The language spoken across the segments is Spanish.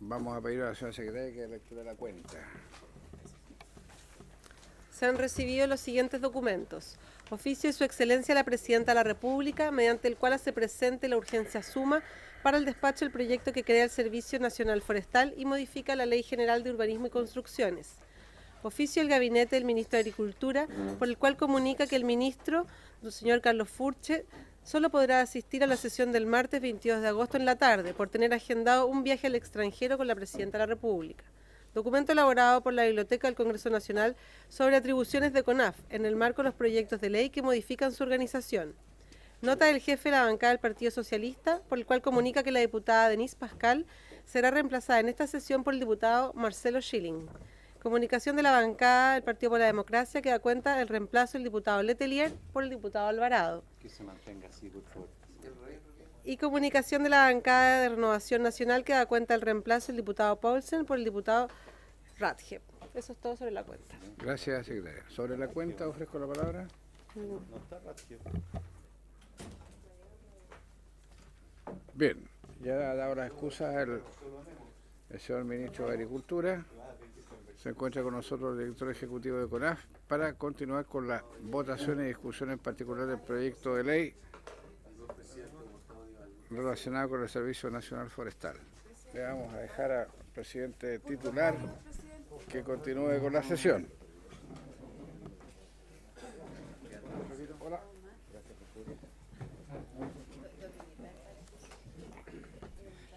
Vamos a pedir a la señora secretaria que lecture la cuenta. Se han recibido los siguientes documentos. Oficio de Su Excelencia la Presidenta de la República, mediante el cual hace presente la urgencia suma para el despacho del proyecto que crea el Servicio Nacional Forestal y modifica la Ley General de Urbanismo y Construcciones. Oficio del Gabinete del Ministro de Agricultura, por el cual comunica que el ministro, el señor Carlos Furche, solo podrá asistir a la sesión del martes 22 de agosto en la tarde, por tener agendado un viaje al extranjero con la Presidenta de la República. Documento elaborado por la Biblioteca del Congreso Nacional sobre atribuciones de CONAF en el marco de los proyectos de ley que modifican su organización. Nota del jefe de la bancada del Partido Socialista, por el cual comunica que la diputada Denise Pascal será reemplazada en esta sesión por el diputado Marcelo Schilling. Comunicación de la bancada del Partido por la Democracia que da cuenta del reemplazo del diputado Letelier por el diputado Alvarado. Que se mantenga así, por favor. Y comunicación de la bancada de Renovación Nacional que da cuenta del reemplazo del diputado Paulsen por el diputado Radje. Eso es todo sobre la cuenta. Gracias, secretaria. Sobre la cuenta ofrezco la palabra. No está Ratio. Bien, ya ha dado las excusas el señor ministro de Agricultura. Se encuentra con nosotros el director ejecutivo de CONAF para continuar con las votaciones y discusiones en particular del proyecto de ley relacionado con el Servicio Nacional Forestal. Le vamos a dejar al presidente titular que continúe con la sesión. Hola.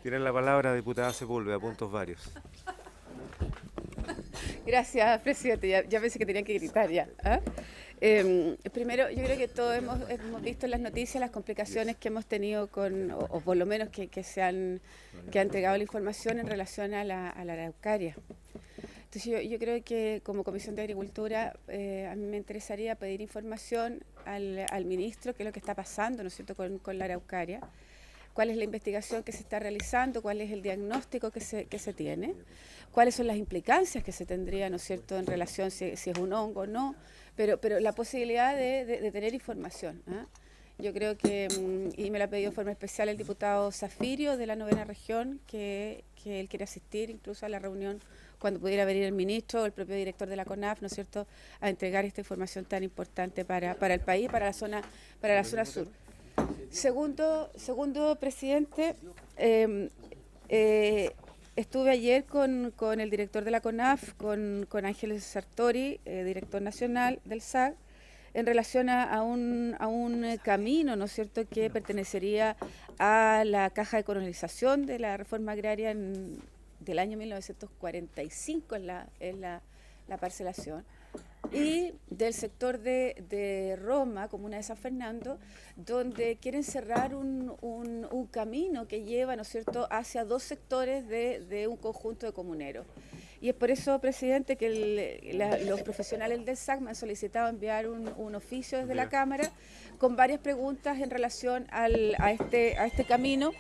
Tiene la palabra, diputada Sepúlveda, puntos varios. Gracias, presidente. Ya pensé que tenía que gritar ya. Primero, yo creo que todos hemos visto en las noticias las complicaciones que hemos tenido o por lo menos que ha entregado la información en relación a la araucaria. Entonces yo creo que como Comisión de Agricultura a mí me interesaría pedir información al ministro qué es lo que está pasando, ¿no es cierto?, con la araucaria, cuál es la investigación que se está realizando, cuál es el diagnóstico que se tiene, cuáles son las implicancias que se tendría, ¿no es cierto?, en relación si es un hongo o no, pero la posibilidad de tener información. Yo creo que, y me lo ha pedido de forma especial el diputado Zafirio de la 9ª región, que él quiere asistir incluso a la reunión cuando pudiera venir el ministro o el propio director de la CONAF, ¿no es cierto?, a entregar esta información tan importante para el país, para la zona sur. Segundo, presidente, estuve ayer con el director de la CONAF, con Ángeles Sartori, director nacional del SAG, en relación a un camino, ¿no es cierto?, que pertenecería a la caja de colonización de la reforma agraria del año 1945 en la parcelación, y del sector de Roma, comuna de San Fernando, donde quieren cerrar un camino que lleva, ¿no es cierto?, hacia dos sectores de un conjunto de comuneros. Y es por eso, presidente, que los profesionales del SAC me han solicitado enviar un oficio desde la Cámara con varias preguntas en relación a este camino,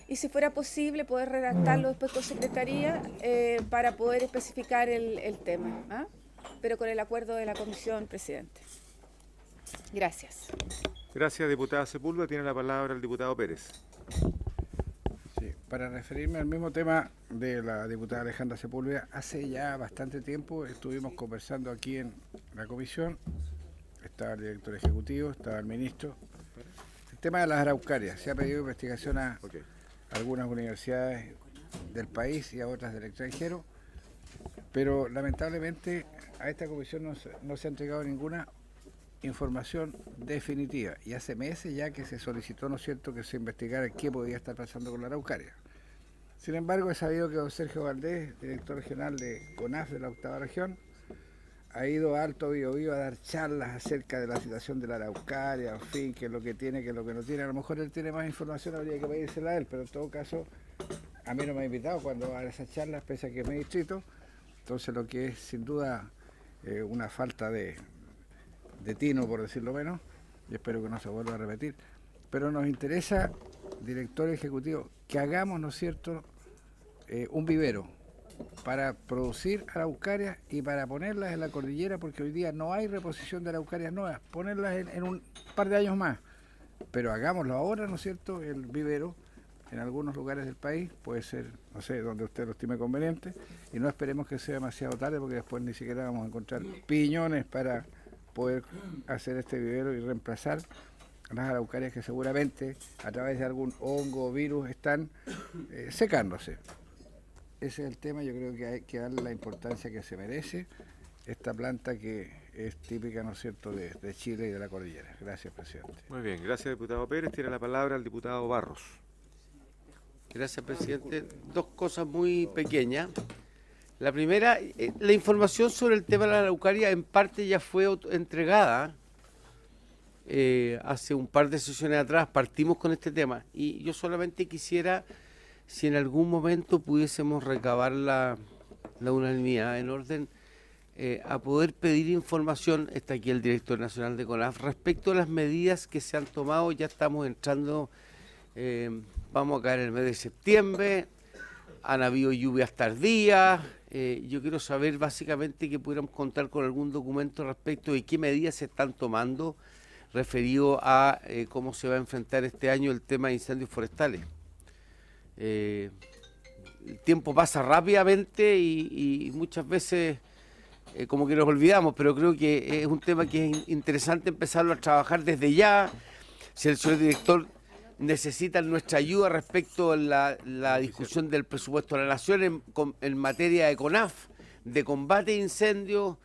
y si fuera posible poder redactarlo después con Secretaría para poder especificar el tema, pero con el acuerdo de la Comisión, presidente. Gracias. Gracias, diputada Sepúlveda. Tiene la palabra el diputado Pérez. Sí, para referirme al mismo tema de la diputada Alejandra Sepúlveda, hace ya bastante tiempo estuvimos conversando aquí en la comisión, estaba el director ejecutivo, estaba el ministro. El tema de las araucarias, se ha pedido investigación a algunas universidades del país y a otras del extranjero, pero lamentablemente a esta comisión no se ha entregado ninguna información definitiva, y hace meses ya que se solicitó, ¿no es cierto?, que se investigara qué podía estar pasando con la araucaria. Sin embargo, he sabido que don Sergio Valdés, director regional de CONAF de la 8ª región, ha ido a Alto Biobío a dar charlas acerca de la situación de la araucaria, en fin, qué es lo que tiene, qué es lo que no tiene. A lo mejor él tiene más información, habría que pedírsela a él, pero en todo caso, a mí no me ha invitado cuando va a esas charlas, pese a que me he distrito. Entonces, lo que es sin duda una falta de tino, por decirlo menos, y espero que no se vuelva a repetir. Pero nos interesa, director ejecutivo, que hagamos, ¿no es cierto?, un vivero para producir araucarias y para ponerlas en la cordillera, porque hoy día no hay reposición de araucarias nuevas, ponerlas en un par de años más. Pero hagámoslo ahora, ¿no es cierto?, el vivero, en algunos lugares del país, puede ser, no sé, donde usted lo estime conveniente, y no esperemos que sea demasiado tarde porque después ni siquiera vamos a encontrar piñones para poder hacer este vivero y reemplazar las araucarias que seguramente a través de algún hongo o virus están secándose. Ese es el tema, yo creo que hay que darle la importancia que se merece esta planta que es típica, ¿no es cierto?, de Chile y de la cordillera. Gracias, presidente. Muy bien, gracias, diputado Pérez. Tiene la palabra el diputado Barros. Gracias, presidente. Dos cosas muy pequeñas. La primera, la información sobre el tema de la araucaria en parte ya fue entregada. Hace un par de sesiones atrás partimos con este tema y yo solamente quisiera, si en algún momento pudiésemos recabar la unanimidad en orden a poder pedir información, está aquí el director nacional de CONAF, respecto a las medidas que se han tomado. Ya estamos entrando, vamos a caer en el mes de septiembre, han habido lluvias tardías. Yo quiero saber básicamente que pudiéramos contar con algún documento respecto de qué medidas se están tomando referido a cómo se va a enfrentar este año el tema de incendios forestales. El tiempo pasa rápidamente y muchas veces como que nos olvidamos, pero creo que es un tema que es interesante empezarlo a trabajar desde ya. Si el señor director necesita nuestra ayuda respecto a la discusión del presupuesto de la Nación en materia de CONAF, de combate a incendios,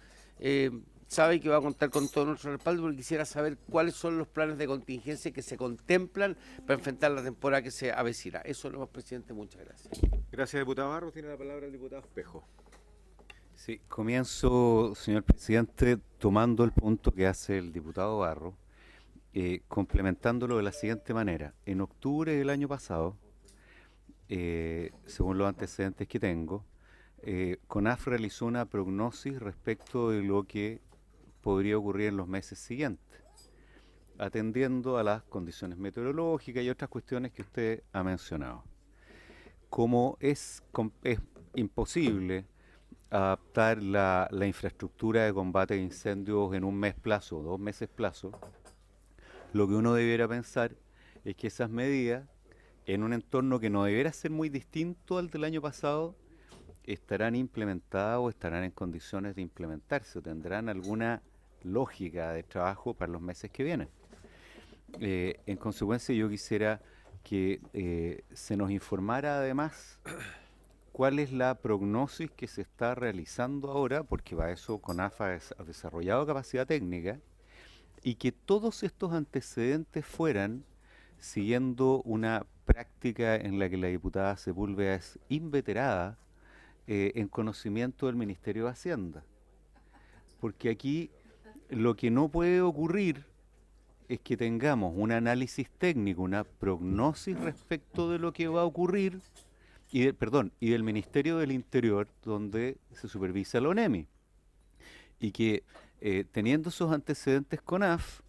sabe que va a contar con todo nuestro respaldo, porque quisiera saber cuáles son los planes de contingencia que se contemplan para enfrentar la temporada que se avecina. Eso es lo más, presidente. Muchas gracias. Gracias, diputado Barros. Tiene la palabra el diputado Espejo. Sí, comienzo, señor presidente, tomando el punto que hace el diputado Barro, complementándolo de la siguiente manera. En octubre del año pasado, según los antecedentes que tengo, CONAF realizó una prognosis respecto de lo que podría ocurrir en los meses siguientes, atendiendo a las condiciones meteorológicas y otras cuestiones que usted ha mencionado. Como es imposible adaptar la infraestructura de combate a incendios en un mes plazo o 2 meses plazo, lo que uno debiera pensar es que esas medidas, en un entorno que no debiera ser muy distinto al del año pasado, estarán implementadas o estarán en condiciones de implementarse o tendrán alguna lógica de trabajo para los meses que vienen. En consecuencia, yo quisiera que se nos informara además cuál es la prognosis que se está realizando ahora, porque para eso CONAF ha desarrollado capacidad técnica, y que todos estos antecedentes fueran siguiendo una práctica en la que la diputada Sepúlveda es inveterada en conocimiento del Ministerio de Hacienda. Porque aquí lo que no puede ocurrir es que tengamos un análisis técnico, una prognosis respecto de lo que va a ocurrir, y del Ministerio del Interior, donde se supervisa la ONEMI. Y que teniendo esos antecedentes CONAF,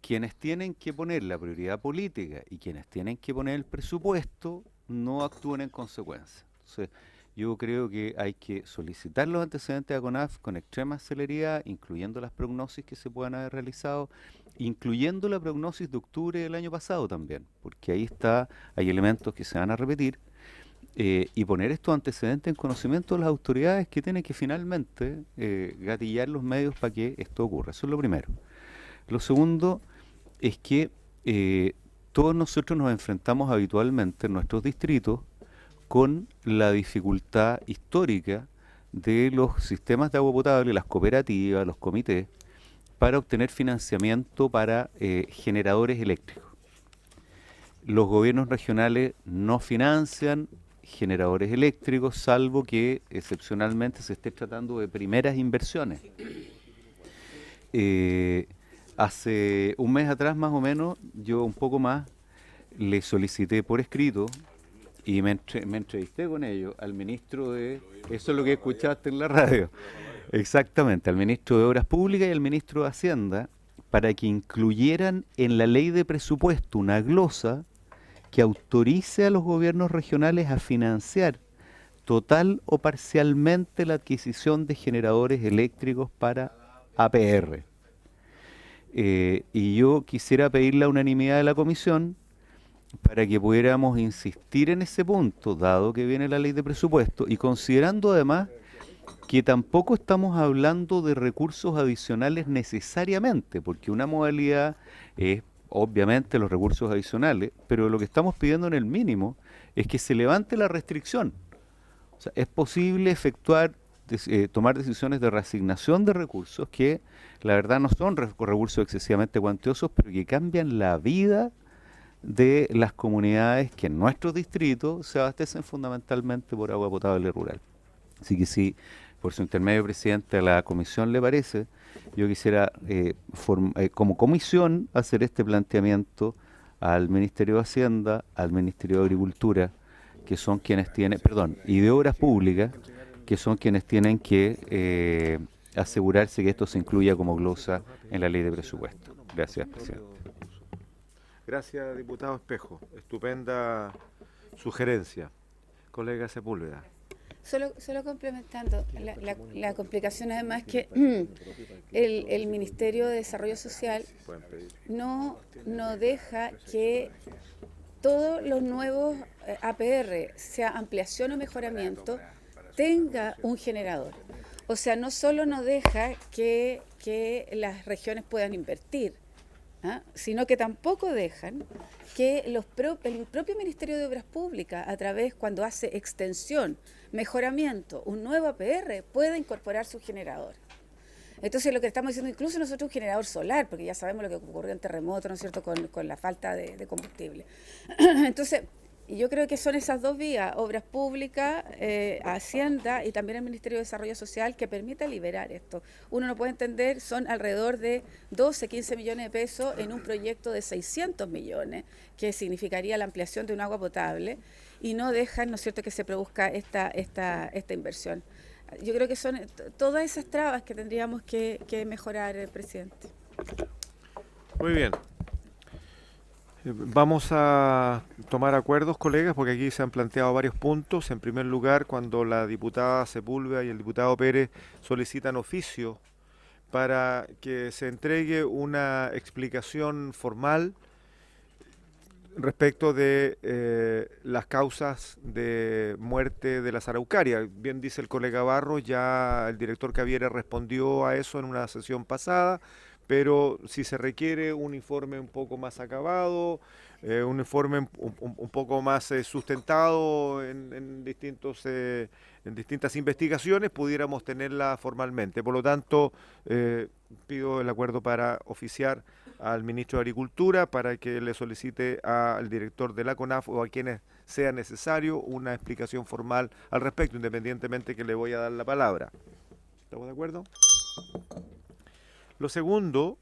quienes tienen que poner la prioridad política y quienes tienen que poner el presupuesto no actúen en consecuencia. Entonces, yo creo que hay que solicitar los antecedentes a CONAF con extrema celeridad, incluyendo las prognosis que se puedan haber realizado, incluyendo la prognosis de octubre del año pasado también, porque ahí hay elementos que se van a repetir, y poner estos antecedentes en conocimiento de las autoridades que tienen que finalmente gatillar los medios para que esto ocurra. Eso es lo primero. Lo segundo es que todos nosotros nos enfrentamos habitualmente en nuestros distritos con la dificultad histórica de los sistemas de agua potable, las cooperativas, los comités, para obtener financiamiento para generadores eléctricos. Los gobiernos regionales no financian generadores eléctricos, salvo que excepcionalmente se esté tratando de primeras inversiones. Hace un mes atrás más o menos, yo un poco más, le solicité por escrito y me entrevisté con ellos al ministro de... Eso es lo que escuchaste en la radio. Exactamente, al ministro de Obras Públicas y al ministro de Hacienda, para que incluyeran en la ley de presupuesto una glosa que autorice a los gobiernos regionales a financiar total o parcialmente la adquisición de generadores eléctricos para APR. Y yo quisiera pedir la unanimidad de la comisión para que pudiéramos insistir en ese punto, dado que viene la ley de presupuesto, y considerando además que tampoco estamos hablando de recursos adicionales necesariamente, porque una modalidad es obviamente los recursos adicionales, pero lo que estamos pidiendo en el mínimo es que se levante la restricción. O sea, es posible tomar decisiones de reasignación de recursos que la verdad no son recursos excesivamente cuantiosos, pero que cambian la vida de las comunidades que en nuestros distritos se abastecen fundamentalmente por agua potable rural. Así que si por su intermedio, presidente, a la comisión le parece, yo quisiera como comisión hacer este planteamiento al Ministerio de Hacienda, al Ministerio de Agricultura, que son quienes tienen, perdón, y de Obras Públicas, que son quienes tienen que asegurarse que esto se incluya como glosa en la ley de presupuesto. Gracias, presidente. Gracias, diputado Espejo. Estupenda sugerencia. Colega Sepúlveda. Solo complementando, la complicación además que el Ministerio de Desarrollo Social no deja que todos los nuevos APR, sea ampliación o mejoramiento, tenga un generador. O sea, no solo no deja que las regiones puedan invertir, sino que tampoco dejan que el propio Ministerio de Obras Públicas, a través cuando hace extensión, mejoramiento, un nuevo APR, pueda incorporar su generador. Entonces lo que estamos diciendo, incluso nosotros un generador solar, porque ya sabemos lo que ocurrió en terremotos, ¿no es cierto?, con la falta de combustible. Entonces, y yo creo que son esas dos vías, Obras Públicas, Hacienda y también el Ministerio de Desarrollo Social, que permita liberar esto. Uno no puede entender, son alrededor de 12, 15 millones de pesos en un proyecto de 600 millones, que significaría la ampliación de un agua potable, y no dejan, ¿no es cierto?, que se produzca esta inversión. Yo creo que son todas esas trabas que tendríamos que mejorar, presidente. Muy bien. Vamos a tomar acuerdos, colegas, porque aquí se han planteado varios puntos. En primer lugar, cuando la diputada Sepúlveda y el diputado Pérez solicitan oficio para que se entregue una explicación formal respecto de las causas de muerte de las araucarias. Bien dice el colega Barros, ya el director Caviera respondió a eso en una sesión pasada, pero si se requiere un informe un poco más acabado, un informe un poco más sustentado en distintas investigaciones, pudiéramos tenerla formalmente. Por lo tanto, pido el acuerdo para oficiar al ministro de Agricultura para que le solicite al director de la CONAF o a quienes sea necesario una explicación formal al respecto, independientemente que le voy a dar la palabra. ¿Estamos de acuerdo? Lo segundo,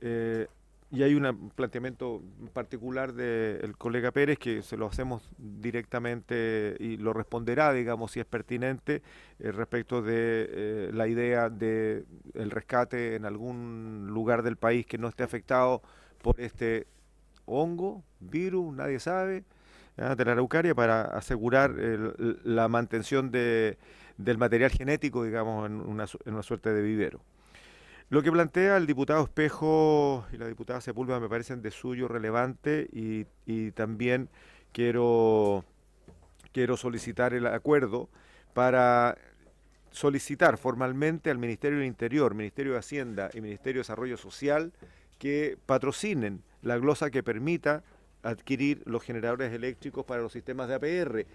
y hay un planteamiento particular del colega Pérez que se lo hacemos directamente y lo responderá, digamos, si es pertinente, respecto de la idea de el rescate en algún lugar del país que no esté afectado por este hongo, virus, nadie sabe, de la araucaria, para asegurar la mantención del material genético, digamos, en una suerte de vivero. Lo que plantea el diputado Espejo y la diputada Sepúlveda me parecen de suyo relevante y también quiero solicitar el acuerdo para solicitar formalmente al Ministerio del Interior, Ministerio de Hacienda y Ministerio de Desarrollo Social que patrocinen la glosa que permita adquirir los generadores eléctricos para los sistemas de APR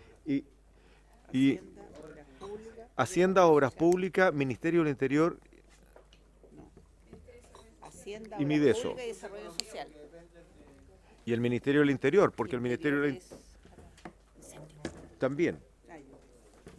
y Hacienda, Obras Públicas, Ministerio del Interior y Mideso. Y Desarrollo Social. Y el Ministerio del Interior, porque el Ministerio del también.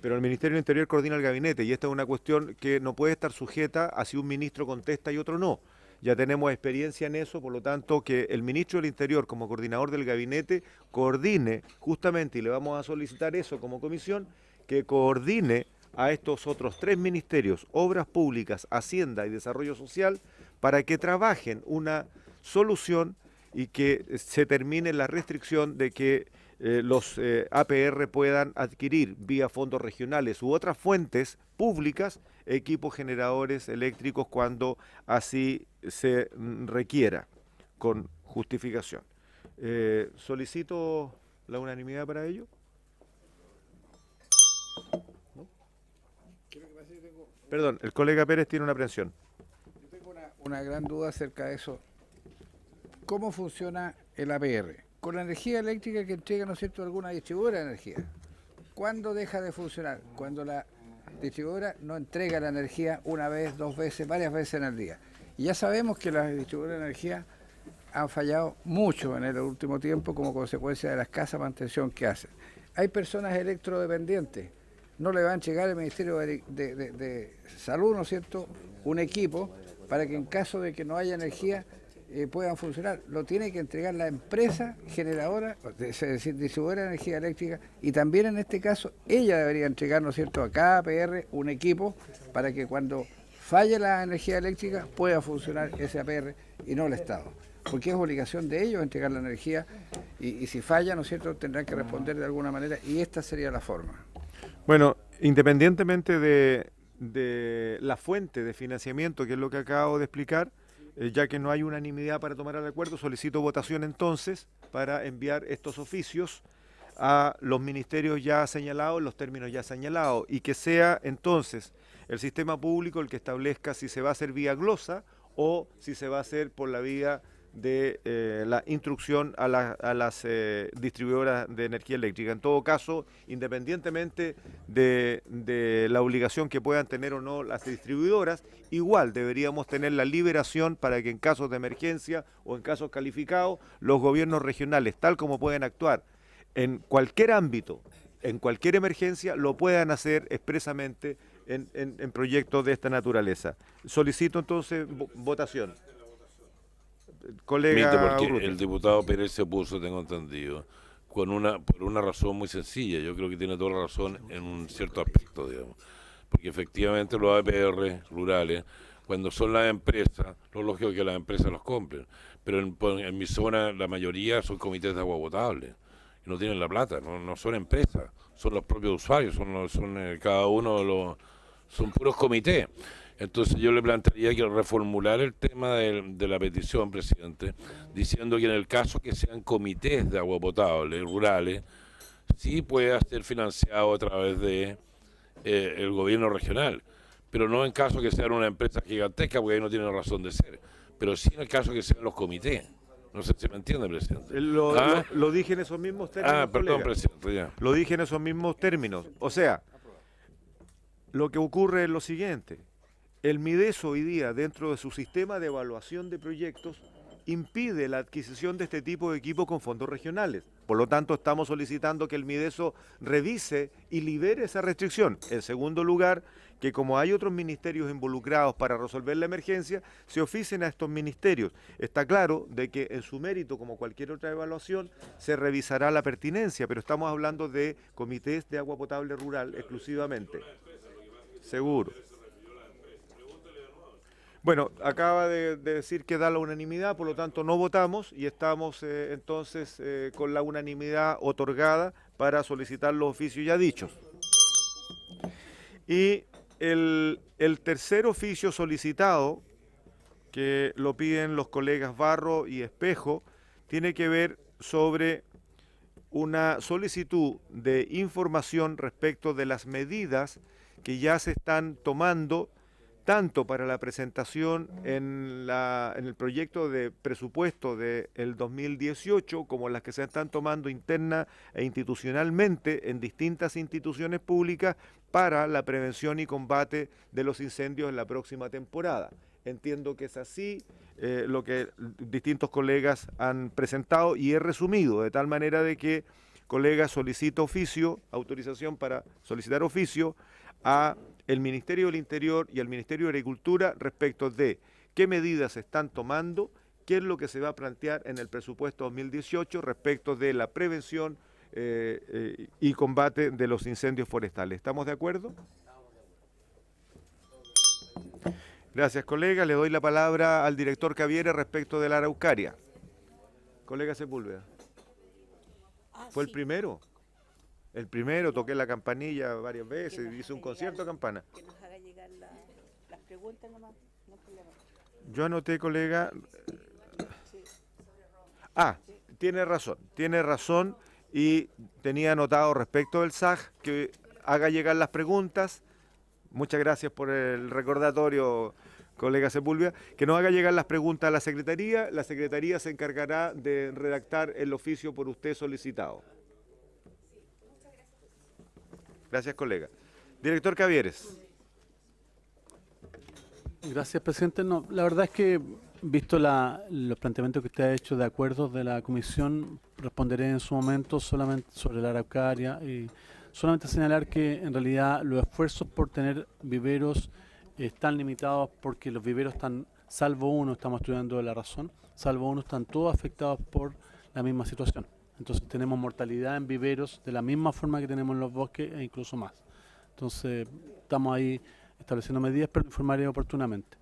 Pero el Ministerio del Interior coordina el gabinete y esta es una cuestión que no puede estar sujeta a si un ministro contesta y otro no. Ya tenemos experiencia en eso, por lo tanto que el ministro del Interior como coordinador del gabinete coordine justamente, y le vamos a solicitar eso como comisión, que coordine a estos otros tres ministerios, Obras Públicas, Hacienda y Desarrollo Social, para que trabajen una solución y que se termine la restricción de que los APR puedan adquirir vía fondos regionales u otras fuentes públicas equipos generadores eléctricos cuando así se requiera, con justificación. Solicito la unanimidad para ello. ¿No? Perdón, el colega Pérez tiene una aprehensión. Yo tengo una gran duda acerca de eso. ¿Cómo funciona el APR? Con la energía eléctrica que entrega, ¿no es cierto?, alguna distribuidora de energía. ¿Cuándo deja de funcionar? Cuando la distribuidora no entrega la energía una vez, dos veces, varias veces en el día. Y ya sabemos que las distribuidoras de energía han fallado mucho en el último tiempo como consecuencia de la escasa mantención que hacen. Hay personas electrodependientes. No le va a entregar el Ministerio de Salud, ¿no es cierto?, un equipo para que en caso de que no haya energía puedan funcionar. Lo tiene que entregar la empresa generadora, es decir, distribuidora de energía eléctrica, y también en este caso ella debería entregar, ¿no es cierto?, a cada APR un equipo para que cuando falle la energía eléctrica pueda funcionar ese APR y no el Estado. Porque es obligación de ellos entregar la energía y si falla, ¿no es cierto?, tendrán que responder de alguna manera y esta sería la forma. Bueno, independientemente de la fuente de financiamiento, que es lo que acabo de explicar, ya que no hay unanimidad para tomar el acuerdo, solicito votación entonces para enviar estos oficios a los ministerios ya señalados, los términos ya señalados, y que sea entonces el sistema público el que establezca si se va a hacer vía glosa o si se va a hacer por la vía de la instrucción a las distribuidoras de energía eléctrica. En todo caso, independientemente de la obligación que puedan tener o no las distribuidoras, igual deberíamos tener la liberación para que en casos de emergencia o en casos calificados, los gobiernos regionales, tal como pueden actuar en cualquier ámbito, en cualquier emergencia, lo puedan hacer expresamente en proyectos de esta naturaleza. Solicito entonces votación. Colega Porque Urrutia. el diputado Pérez se opuso, tengo entendido, por una razón muy sencilla. Yo creo que tiene toda la razón en un cierto aspecto, digamos. Porque efectivamente los APR rurales, cuando son las empresas, lo lógico es que las empresas los compren. Pero en mi zona la mayoría son comités de agua potable. Y no tienen la plata, no son empresas, son los propios usuarios, cada uno son puros comités. Entonces yo le plantearía que reformular el tema de la petición, presidente, diciendo que en el caso que sean comités de agua potable rurales, sí puede ser financiado a través de el gobierno regional, pero no en caso que sean una empresa gigantesca, porque ahí no tiene razón de ser, pero sí en el caso que sean los comités. No sé si me entiende, presidente. Lo dije en esos mismos términos. Perdón, colega. presidente, ya. Lo dije en esos mismos términos. O sea, lo que ocurre es lo siguiente. El MIDES hoy día, dentro de su sistema de evaluación de proyectos, impide la adquisición de este tipo de equipos con fondos regionales. Por lo tanto, estamos solicitando que el MIDESO revise y libere esa restricción. En segundo lugar, que como hay otros ministerios involucrados para resolver la emergencia, se oficien a estos ministerios. Está claro de que en su mérito, como cualquier otra evaluación, se revisará la pertinencia, pero estamos hablando de comités de agua potable rural exclusivamente. Seguro. Bueno, acaba de decir que da la unanimidad, por lo tanto no votamos y estamos entonces con la unanimidad otorgada para solicitar los oficios ya dichos. Y el tercer oficio solicitado, que lo piden los colegas Barro y Espejo, tiene que ver sobre una solicitud de información respecto de las medidas que ya se están tomando tanto para la presentación en el proyecto de presupuesto del 2018 como las que se están tomando interna e institucionalmente en distintas instituciones públicas para la prevención y combate de los incendios en la próxima temporada. Entiendo que es así lo que distintos colegas han presentado y he resumido de tal manera de que, colega, solicito oficio, autorización para solicitar oficio a el Ministerio del Interior y al Ministerio de Agricultura respecto de qué medidas se están tomando, qué es lo que se va a plantear en el presupuesto 2018 respecto de la prevención y combate de los incendios forestales. ¿Estamos de acuerdo? Gracias, colega. Le doy la palabra al director Caviere respecto de la Araucaria. Colega Sepúlveda. ¿Fue el primero? El primero, toqué la campanilla varias veces, hice un concierto a campana. Que nos haga llegar las preguntas nomás, no hay problema. Yo anoté, colega. Tiene razón y tenía anotado respecto del SAG que haga llegar las preguntas. Muchas gracias por el recordatorio, colega Sepúlveda, que nos haga llegar las preguntas a la Secretaría se encargará de redactar el oficio por usted solicitado. Gracias, colega. Director Cavieres. Gracias, presidente. No, la verdad es que, visto los planteamientos que usted ha hecho de acuerdos de la comisión, responderé en su momento solamente sobre la Araucaria y solamente señalar que en realidad los esfuerzos por tener viveros están limitados porque los viveros están, salvo uno, estamos estudiando la razón, salvo uno, están todos afectados por la misma situación. Entonces tenemos mortalidad en viveros de la misma forma que tenemos en los bosques e incluso más. Entonces estamos ahí estableciendo medidas, pero informaré oportunamente.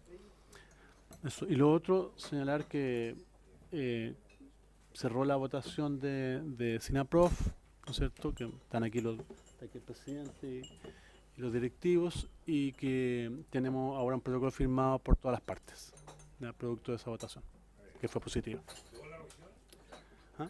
Eso. Y lo otro, señalar que cerró la votación de SINAPROF, ¿no es cierto? Que están aquí está aquí el presidente y los directivos, y que tenemos ahora un protocolo firmado por todas las partes, ¿ya? Producto de esa votación, que fue positivo. ¿Ah?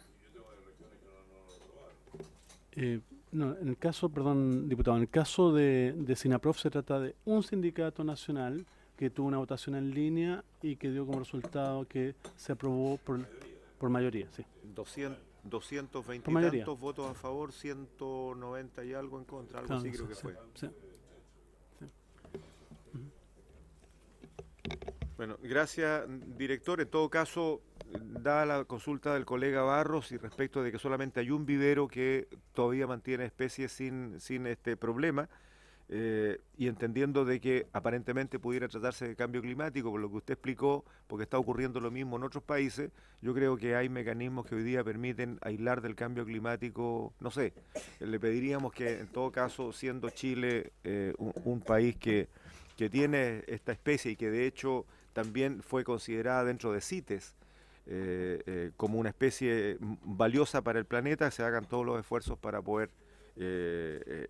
No, en el caso, perdón, diputado, en el caso de SINAPROF se trata de un sindicato nacional que tuvo una votación en línea y que dio como resultado que se aprobó por mayoría, sí. 220 y tantos votos a favor, 190 y algo en contra, algo así creo que fue. Sí. Bueno, gracias, director. En todo caso, dada la consulta del colega Barros y respecto de que solamente hay un vivero que todavía mantiene especies sin este problema, y entendiendo de que aparentemente pudiera tratarse de cambio climático, por lo que usted explicó, porque está ocurriendo lo mismo en otros países, yo creo que hay mecanismos que hoy día permiten aislar del cambio climático, no sé, le pediríamos que en todo caso, siendo Chile un país que tiene esta especie y que de hecho también fue considerada dentro de CITES como una especie valiosa para el planeta, se hagan todos los esfuerzos para poder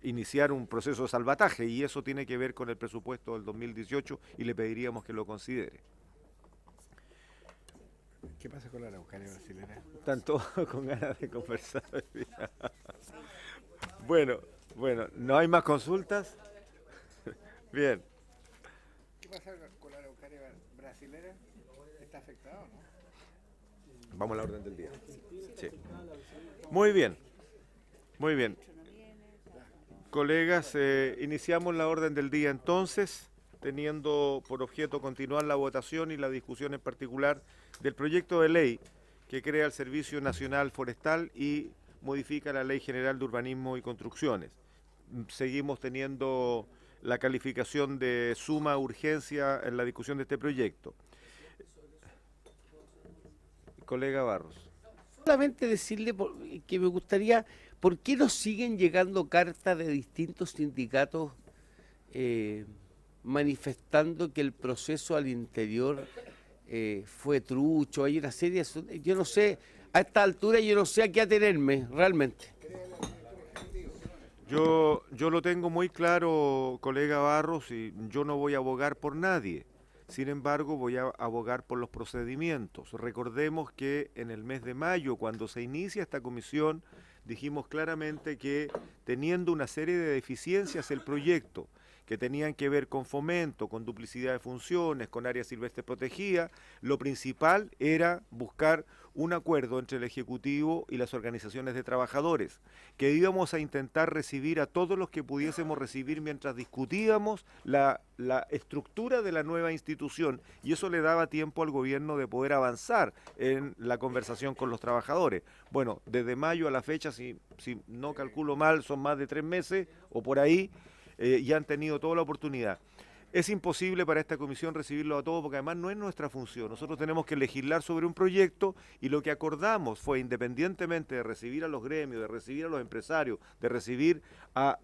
iniciar un proceso de salvataje, y eso tiene que ver con el presupuesto del 2018 y le pediríamos que lo considere. ¿Qué pasa con la Araucaria brasilera? Están todos con ganas de conversar. Bueno, ¿no hay más consultas? Bien. ¿Qué pasa con la Araucaria brasilera? ¿Está afectado o no? Vamos a la orden del día. Sí. Muy bien. Colegas, iniciamos la orden del día entonces, teniendo por objeto continuar la votación y la discusión en particular del proyecto de ley que crea el Servicio Nacional Forestal y modifica la Ley General de Urbanismo y Construcciones. Seguimos teniendo la calificación de suma urgencia en la discusión de este proyecto. Colega Barros. Solamente decirle que me gustaría, ¿por qué nos siguen llegando cartas de distintos sindicatos manifestando que el proceso al interior fue trucho? Hay una serie, yo no sé, a esta altura yo no sé a qué atenerme, realmente. Yo lo tengo muy claro, colega Barros, y yo no voy a abogar por nadie. Sin embargo, voy a abogar por los procedimientos. Recordemos que en el mes de mayo, cuando se inicia esta comisión, dijimos claramente que teniendo una serie de deficiencias el proyecto, que tenían que ver con fomento, con duplicidad de funciones, con áreas silvestres protegidas, lo principal era buscar un acuerdo entre el Ejecutivo y las organizaciones de trabajadores, que íbamos a intentar recibir a todos los que pudiésemos recibir mientras discutíamos la estructura de la nueva institución, y eso le daba tiempo al gobierno de poder avanzar en la conversación con los trabajadores. Bueno, desde mayo a la fecha, si no calculo mal, son más de 3 meses o por ahí, ya han tenido toda la oportunidad. Es imposible para esta comisión recibirlo a todos porque además no es nuestra función. Nosotros tenemos que legislar sobre un proyecto y lo que acordamos fue, independientemente de recibir a los gremios, de recibir a los empresarios, de recibir a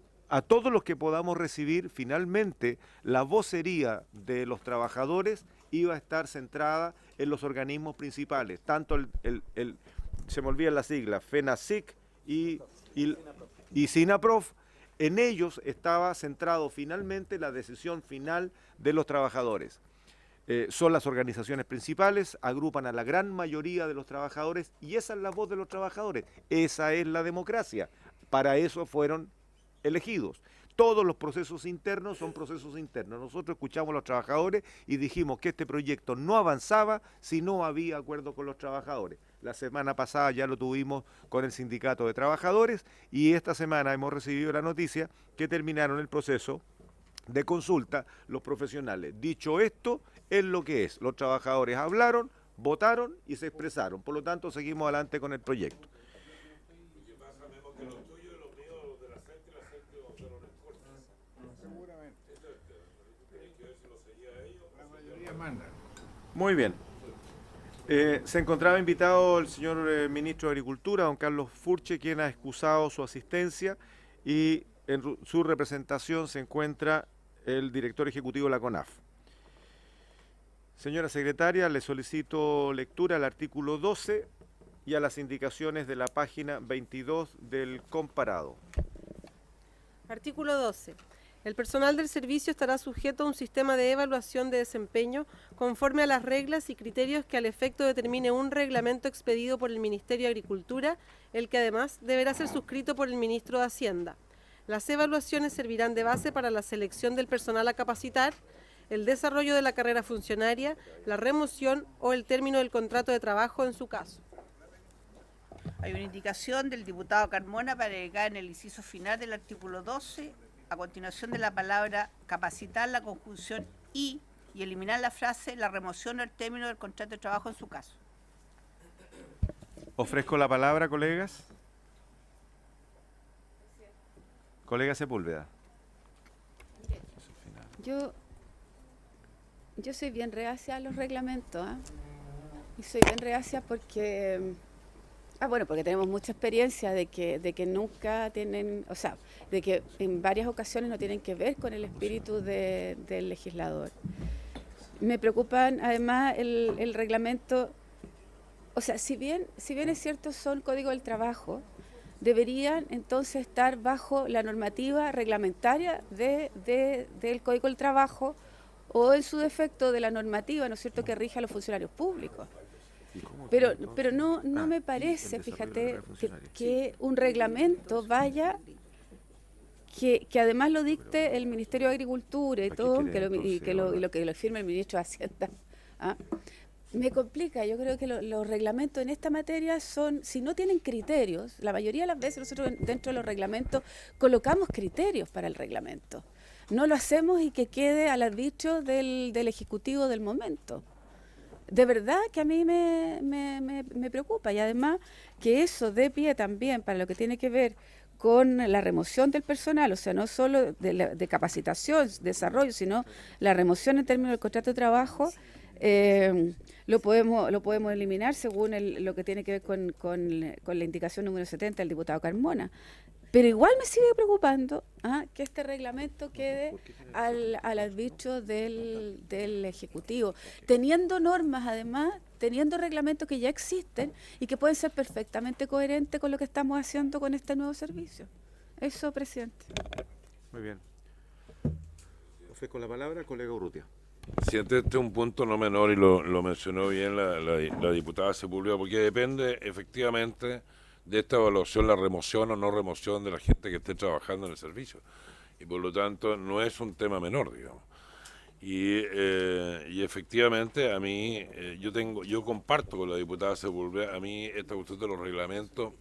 todos los que podamos recibir, finalmente la vocería de los trabajadores iba a estar centrada en los organismos principales, tanto se me olvidan las siglas, FENASIC y SINAPROF. En ellos estaba centrado finalmente la decisión final de los trabajadores. son las organizaciones principales, agrupan a la gran mayoría de los trabajadores y esa es la voz de los trabajadores, esa es la democracia, para eso fueron elegidos. Todos los procesos internos son procesos internos. Nosotros escuchamos a los trabajadores y dijimos que este proyecto no avanzaba si no había acuerdo con los trabajadores. La semana pasada ya lo tuvimos con el sindicato de trabajadores y esta semana hemos recibido la noticia que terminaron el proceso de consulta los profesionales. Dicho esto, es lo que es. Los trabajadores hablaron, votaron y se expresaron. Por lo tanto, seguimos adelante con el proyecto. Muy bien. Se encontraba invitado el señor ministro de Agricultura, don Carlos Furche, quien ha excusado su asistencia y en su representación se encuentra el director ejecutivo de la CONAF. Señora secretaria, le solicito lectura al artículo 12 y a las indicaciones de la página 22 del comparado. Artículo 12. El personal del servicio estará sujeto a un sistema de evaluación de desempeño conforme a las reglas y criterios que al efecto determine un reglamento expedido por el Ministerio de Agricultura, el que además deberá ser suscrito por el Ministro de Hacienda. Las evaluaciones servirán de base para la selección del personal a capacitar, el desarrollo de la carrera funcionaria, la remoción o el término del contrato de trabajo en su caso. Hay una indicación del diputado Carmona para agregar en el inciso final del artículo 12, a continuación de la palabra capacitar, la conjunción y eliminar la frase la remoción o el término del contrato de trabajo en su caso. Ofrezco la palabra, colegas. Colega Sepúlveda. Yo soy bien reacia a los reglamentos, ¿eh? Y soy bien reacia porque... bueno, porque tenemos mucha experiencia de que nunca tienen, o sea, de que en varias ocasiones no tienen que ver con el espíritu del legislador. Me preocupan además el reglamento, o sea, si bien es cierto son código del trabajo, deberían entonces estar bajo la normativa reglamentaria del código del trabajo o en su defecto de la normativa, ¿no es cierto?, que rige a los funcionarios públicos. Pero no me parece, fíjate, que un reglamento vaya, que además lo dicte el Ministerio de Agricultura y todo, y que lo firme el Ministro de Hacienda. ¿Ah? Me complica, yo creo que los reglamentos en esta materia son, si no tienen criterios, la mayoría de las veces nosotros dentro de los reglamentos colocamos criterios para el reglamento. No lo hacemos y que quede al arbitrio del Ejecutivo del momento. De verdad que a mí me preocupa y además que eso dé pie también para lo que tiene que ver con la remoción del personal, o sea, no solo de capacitación, desarrollo, sino la remoción en términos del contrato de trabajo, lo podemos eliminar según lo que tiene que ver con la indicación número 70 del diputado Carmona. Pero igual me sigue preocupando que este reglamento quede al arbitrio del Ejecutivo, teniendo normas además, teniendo reglamentos que ya existen y que pueden ser perfectamente coherentes con lo que estamos haciendo con este nuevo servicio. Eso, presidente. Muy bien. Ofrezco la palabra, colega Urrutia. Presidente, este es un punto no menor y lo mencionó bien la diputada Sepúlveda, porque depende efectivamente de esta evaluación, la remoción o no remoción de la gente que esté trabajando en el servicio. Y por lo tanto no es un tema menor, digamos. Y efectivamente a mí, yo comparto con la diputada Sepúlveda, a mí esta cuestión de los reglamentos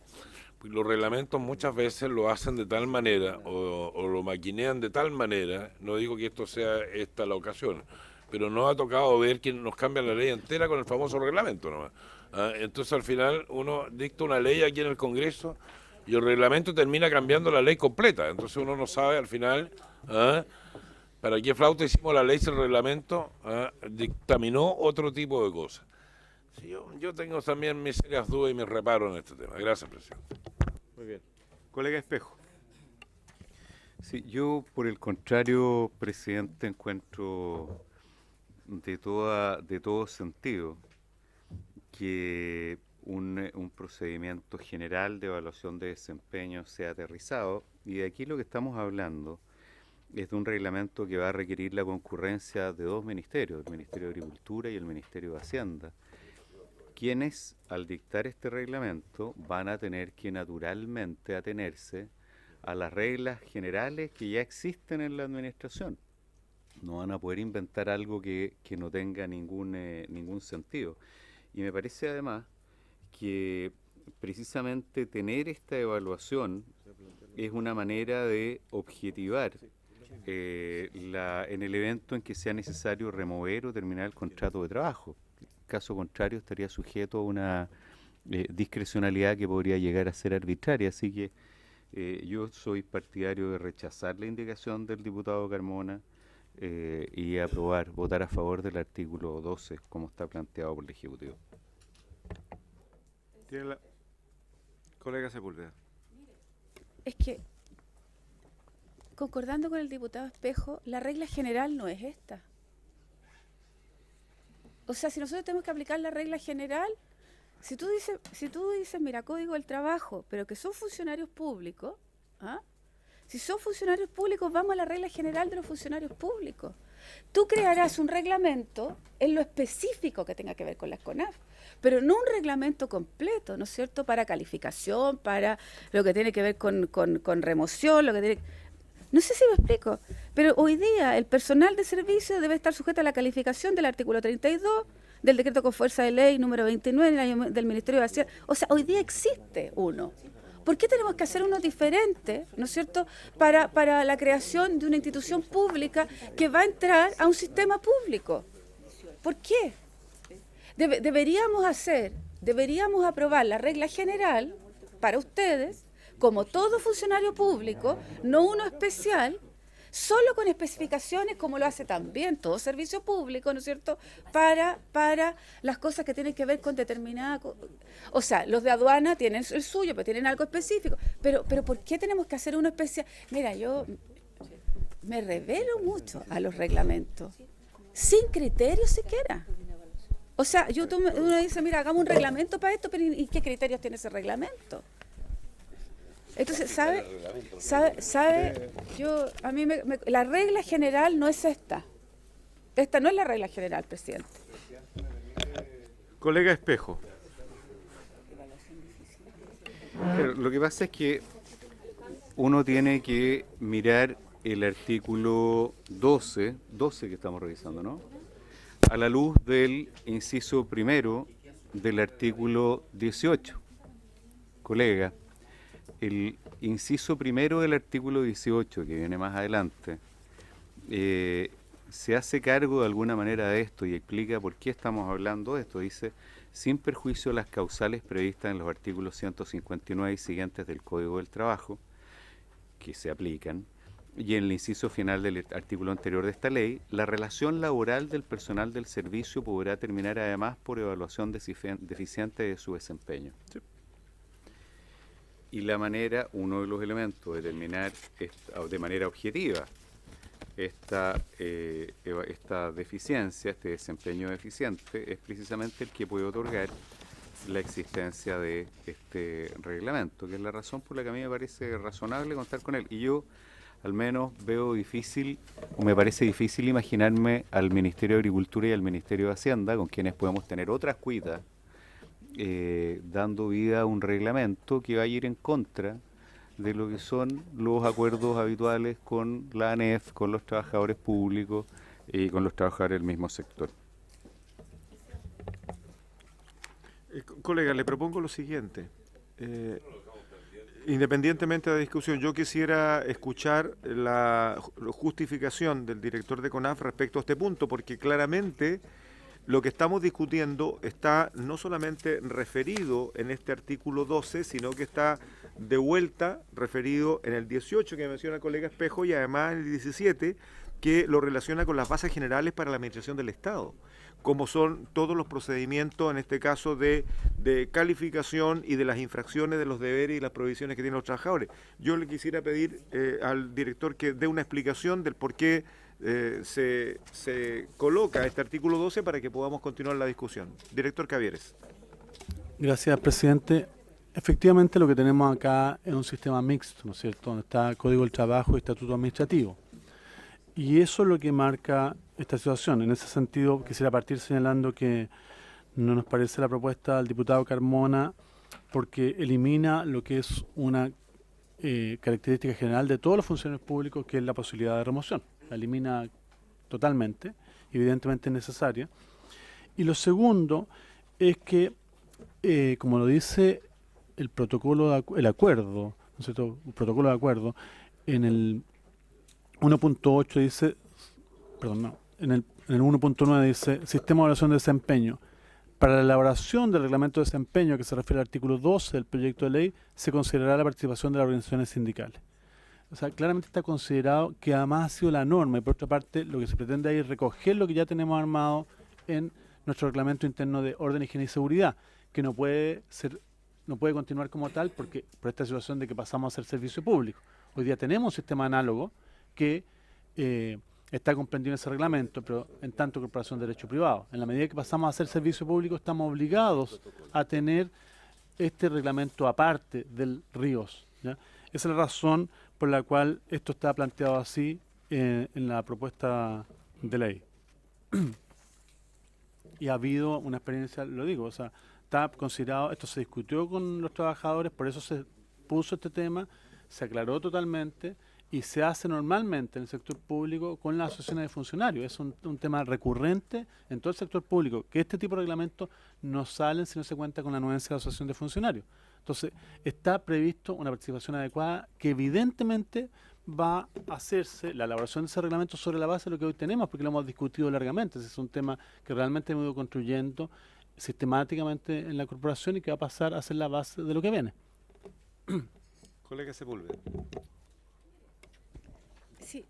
muchas veces lo hacen de tal manera o lo maquinean de tal manera, no digo que esto sea esta la ocasión, pero nos ha tocado ver que nos cambian la ley entera con el famoso reglamento nomás. Entonces al final uno dicta una ley aquí en el Congreso y el reglamento termina cambiando la ley completa, entonces uno no sabe al final para qué flauta hicimos la ley si el reglamento dictaminó otro tipo de cosas. Sí, yo tengo también mis serias dudas y mis reparos en este tema. Gracias, presidente. Muy bien. Colega Espejo. Sí, yo por el contrario, presidente, encuentro de todo sentido que un procedimiento general de evaluación de desempeño sea aterrizado, y de aquí lo que estamos hablando es de un reglamento que va a requerir la concurrencia de dos ministerios, el Ministerio de Agricultura y el Ministerio de Hacienda, quienes al dictar este reglamento van a tener que naturalmente atenerse a las reglas generales que ya existen en la administración. No van a poder inventar algo que no tenga ningún sentido. Y me parece además que precisamente tener esta evaluación es una manera de objetivar en el evento en que sea necesario remover o terminar el contrato de trabajo. Caso contrario, estaría sujeto a una discrecionalidad que podría llegar a ser arbitraria. Así que yo soy partidario de rechazar la indicación del diputado Carmona y votar a favor del artículo 12, como está planteado por el Ejecutivo. Tiene la colega Sepúlveda. Es que, concordando con el diputado Espejo, la regla general no es esta. O sea, si nosotros tenemos que aplicar la regla general, si tú dices, mira, Código del Trabajo, pero que son funcionarios públicos, ¿ah? Si son funcionarios públicos, vamos a la regla general de los funcionarios públicos. Tú crearás un reglamento en lo específico que tenga que ver con las CONAF, pero no un reglamento completo, ¿no es cierto?, para calificación, para lo que tiene que ver con remoción, lo que tiene... No sé si me explico, pero hoy día el personal de servicio debe estar sujeto a la calificación del artículo 32 del decreto con fuerza de ley número 29 del Ministerio de Hacienda. O sea, hoy día existe uno. ¿Por qué tenemos que hacer uno diferente, ¿no es cierto?, para la creación de una institución pública que va a entrar a un sistema público? ¿Por qué? Deberíamos aprobar la regla general para ustedes, como todo funcionario público, no uno especial, solo con especificaciones como lo hace también todo servicio público, ¿no es cierto?, para las cosas que tienen que ver con determinada... O sea, los de aduana tienen el suyo, pero tienen algo específico. Pero ¿por qué tenemos que hacer uno especial? Mira, yo me revelo mucho a los reglamentos, sin criterio siquiera. O sea, uno dice, mira, hagamos un reglamento para esto, pero ¿y qué criterios tiene ese reglamento? Entonces, ¿sabe? La regla general no es esta. Esta no es la regla general, presidente. Colega Espejo. Pero lo que pasa es que uno tiene que mirar el artículo 12 que estamos revisando, ¿no?, a la luz del inciso primero del artículo 18. Colega, el inciso primero del artículo 18, que viene más adelante, se hace cargo de alguna manera de esto y explica por qué estamos hablando de esto. Dice, sin perjuicio de las causales previstas en los artículos 159 y siguientes del Código del Trabajo, que se aplican, y en el inciso final del artículo anterior de esta ley, la relación laboral del personal del servicio podrá terminar además por evaluación deficiente de su desempeño. Sí. Y la manera, uno de los elementos de determinar de manera objetiva esta deficiencia, este desempeño deficiente, es precisamente el que puede otorgar la existencia de este reglamento, que es la razón por la que a mí me parece razonable contar con él. Y yo al menos veo difícil, o me parece difícil imaginarme al Ministerio de Agricultura y al Ministerio de Hacienda, con quienes podemos tener otras cuitas, dando vida a un reglamento que va a ir en contra de lo que son los acuerdos habituales con la ANEF, con los trabajadores públicos y con los trabajadores del mismo sector. Colega, le propongo lo siguiente. Independientemente de la discusión, yo quisiera escuchar la justificación del director de CONAF respecto a este punto, porque claramente lo que estamos discutiendo está no solamente referido en este artículo 12, sino que está de vuelta referido en el 18 que menciona el colega Espejo y además en el 17 que lo relaciona con las bases generales para la administración del Estado, como son todos los procedimientos, en este caso de calificación y de las infracciones de los deberes y las provisiones que tienen los trabajadores. Yo le quisiera pedir al director que dé una explicación del por qué se coloca este artículo 12 para que podamos continuar la discusión. Director Cavieres. Gracias, presidente. Efectivamente, lo que tenemos acá es un sistema mixto, ¿no es cierto?, donde está Código del Trabajo y Estatuto Administrativo. Y eso es lo que marca esta situación. En ese sentido, quisiera partir señalando que no nos parece la propuesta del diputado Carmona porque elimina lo que es una característica general de todos los funcionarios públicos, que es la posibilidad de remoción. La elimina totalmente, evidentemente necesaria. Y lo segundo es que, como lo dice el protocolo, el acuerdo, ¿no es cierto? El protocolo de acuerdo, en el 1.8 dice, perdón, no, en el 1.9 dice, sistema de evaluación de desempeño. Para la elaboración del reglamento de desempeño, que se refiere al artículo 12 del proyecto de ley, se considerará la participación de las organizaciones sindicales. O sea, claramente está considerado que además ha sido la norma, y por otra parte, lo que se pretende ahí es recoger lo que ya tenemos armado en nuestro reglamento interno de orden, higiene y seguridad, que no puede continuar como tal porque por esta situación de que pasamos a ser servicio público. Hoy día tenemos un sistema análogo que está comprendido en ese reglamento, pero en tanto corporación de derecho privado. En la medida que pasamos a ser servicio público, estamos obligados a tener este reglamento aparte del RIOS, ¿ya? Esa es la razón por la cual esto está planteado así en la propuesta de ley. Y ha habido una experiencia, lo digo, o sea, está considerado, esto se discutió con los trabajadores, por eso se puso este tema, se aclaró totalmente y se hace normalmente en el sector público con las asociaciones de funcionarios. Es un tema recurrente en todo el sector público, que este tipo de reglamentos no salen si no se cuenta con la anuencia de la asociación de funcionarios. Entonces, está previsto una participación adecuada que evidentemente va a hacerse la elaboración de ese reglamento sobre la base de lo que hoy tenemos, porque lo hemos discutido largamente. Ese es un tema que realmente hemos ido construyendo sistemáticamente en la corporación y que va a pasar a ser la base de lo que viene. Colega Sepúlveda. Sí,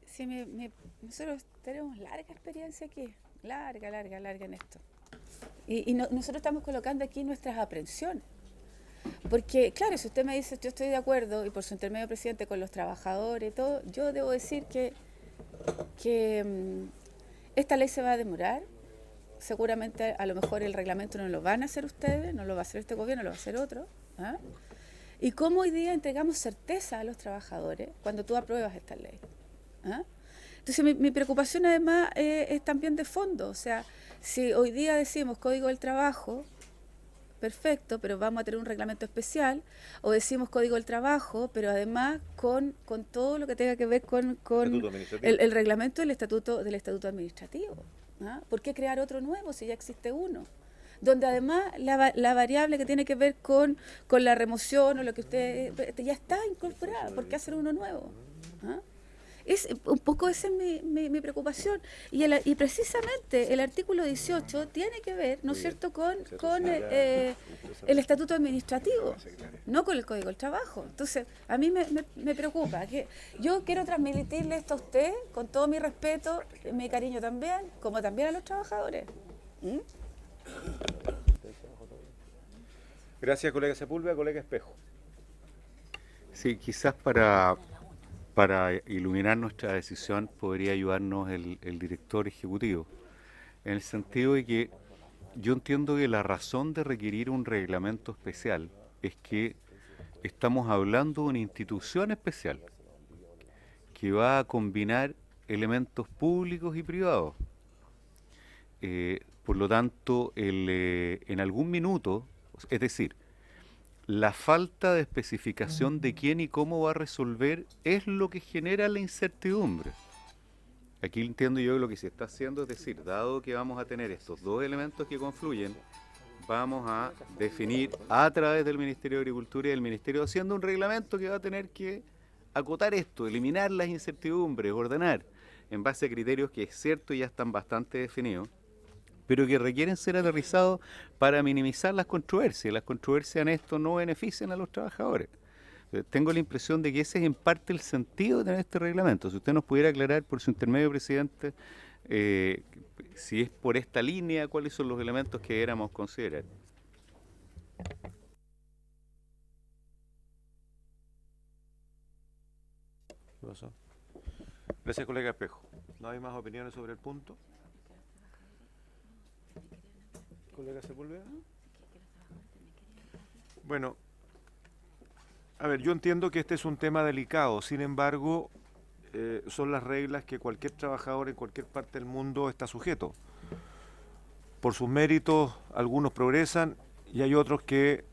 nosotros tenemos larga experiencia aquí, larga en esto. Y nosotros estamos colocando aquí nuestras aprensiones. Porque, claro, si usted me dice, yo estoy de acuerdo, y por su intermedio, presidente, con los trabajadores y todo, yo debo decir que esta ley se va a demorar. Seguramente, a lo mejor el reglamento no lo van a hacer ustedes, no lo va a hacer este gobierno, lo va a hacer otro. ¿Ah? Y cómo hoy día entregamos certeza a los trabajadores cuando tú apruebas esta ley. ¿Ah? Entonces, mi preocupación además es también de fondo. O sea, si hoy día decimos Código del Trabajo, perfecto, pero vamos a tener un reglamento especial, o decimos Código del Trabajo, pero además con todo lo que tenga que ver con el reglamento del estatuto administrativo. ¿Ah? ¿Por qué crear otro nuevo si ya existe uno? Donde además la variable que tiene que ver con la remoción o lo que usted ya está incorporada. ¿Por qué hacer uno nuevo? ¿Ah? Es un poco esa es mi preocupación. Y precisamente el artículo 18 tiene que ver, ¿no es cierto?, con el estatuto administrativo, no con el Código del Trabajo. Entonces, a mí me preocupa. Que yo quiero transmitirle esto a usted, con todo mi respeto, mi cariño también, como también a los trabajadores. ¿Mm? Gracias, colega Sepúlveda. Colega Espejo. Sí, quizás para iluminar nuestra decisión podría ayudarnos el director ejecutivo, en el sentido de que yo entiendo que la razón de requerir un reglamento especial es que estamos hablando de una institución especial que va a combinar elementos públicos y privados. Por lo tanto, en algún minuto, es decir, la falta de especificación de quién y cómo va a resolver es lo que genera la incertidumbre. Aquí entiendo yo que lo que se está haciendo es decir, dado que vamos a tener estos dos elementos que confluyen, vamos a definir a través del Ministerio de Agricultura y del Ministerio de Hacienda un reglamento que va a tener que acotar esto, eliminar las incertidumbres, ordenar, en base a criterios que es cierto ya están bastante definidos, pero que requieren ser aterrizados para minimizar las controversias. Las controversias en esto no benefician a los trabajadores. Tengo la impresión de que ese es en parte el sentido de tener este reglamento. Si usted nos pudiera aclarar por su intermedio, presidente, si es por esta línea, cuáles son los elementos que deberíamos considerar. ¿Qué pasó? Gracias, colega Espejo. ¿No hay más opiniones sobre el punto? ¿Colega Sepúlveda? Bueno, a ver, yo entiendo que este es un tema delicado, sin embargo, son las reglas que cualquier trabajador en cualquier parte del mundo está sujeto. Por sus méritos, algunos progresan y hay otros que,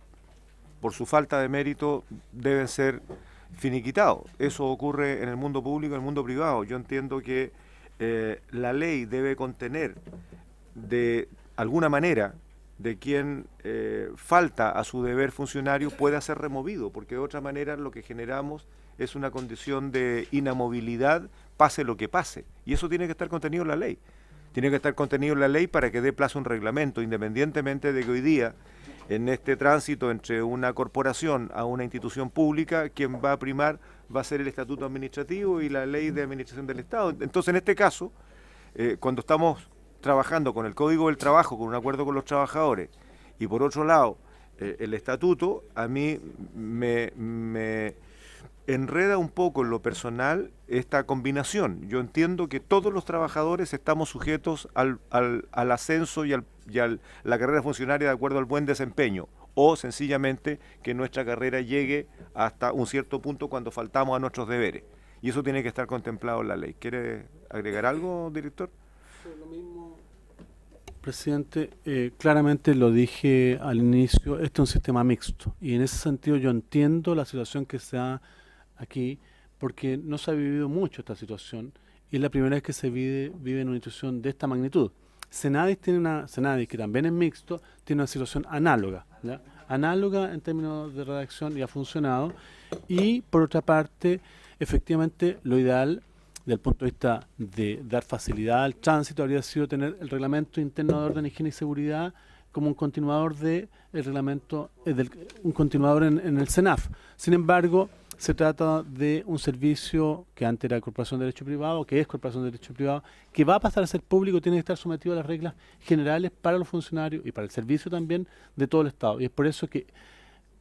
por su falta de mérito, deben ser finiquitados. Eso ocurre en el mundo público y en el mundo privado. Yo entiendo que la ley debe contener de alguna manera de quien falta a su deber funcionario pueda ser removido, porque de otra manera lo que generamos es una condición de inamovilidad, pase lo que pase, y eso tiene que estar contenido en la ley. Tiene que estar contenido en la ley para que dé plazo a un reglamento, independientemente de que hoy día, en este tránsito entre una corporación a una institución pública, quien va a primar va a ser el estatuto administrativo y la ley de administración del Estado. Entonces, en este caso, cuando estamos trabajando con el Código del Trabajo, con un acuerdo con los trabajadores, y por otro lado, el estatuto, a mí me enreda un poco en lo personal esta combinación. Yo entiendo que todos los trabajadores estamos sujetos al ascenso y a la carrera funcionaria de acuerdo al buen desempeño, o sencillamente que nuestra carrera llegue hasta un cierto punto cuando faltamos a nuestros deberes. Y eso tiene que estar contemplado en la ley. ¿Quiere agregar algo, director? Lo mismo, presidente, claramente lo dije al inicio, este es un sistema mixto y en ese sentido yo entiendo la situación que se da aquí porque no se ha vivido mucho esta situación y es la primera vez que se vive en una institución de esta magnitud. Senadis que también es mixto, tiene una situación análoga, ¿ya? Análoga en términos de redacción y ha funcionado, y por otra parte, efectivamente, lo ideal desde el punto de vista de dar facilidad al tránsito habría sido tener el reglamento interno de orden, higiene y seguridad como un continuador de el reglamento, un continuador en el CENAF. Sin embargo, se trata de un servicio que antes era Corporación de Derecho Privado, que es Corporación de Derecho Privado, que va a pasar a ser público, tiene que estar sometido a las reglas generales para los funcionarios y para el servicio también de todo el Estado. Y es por eso que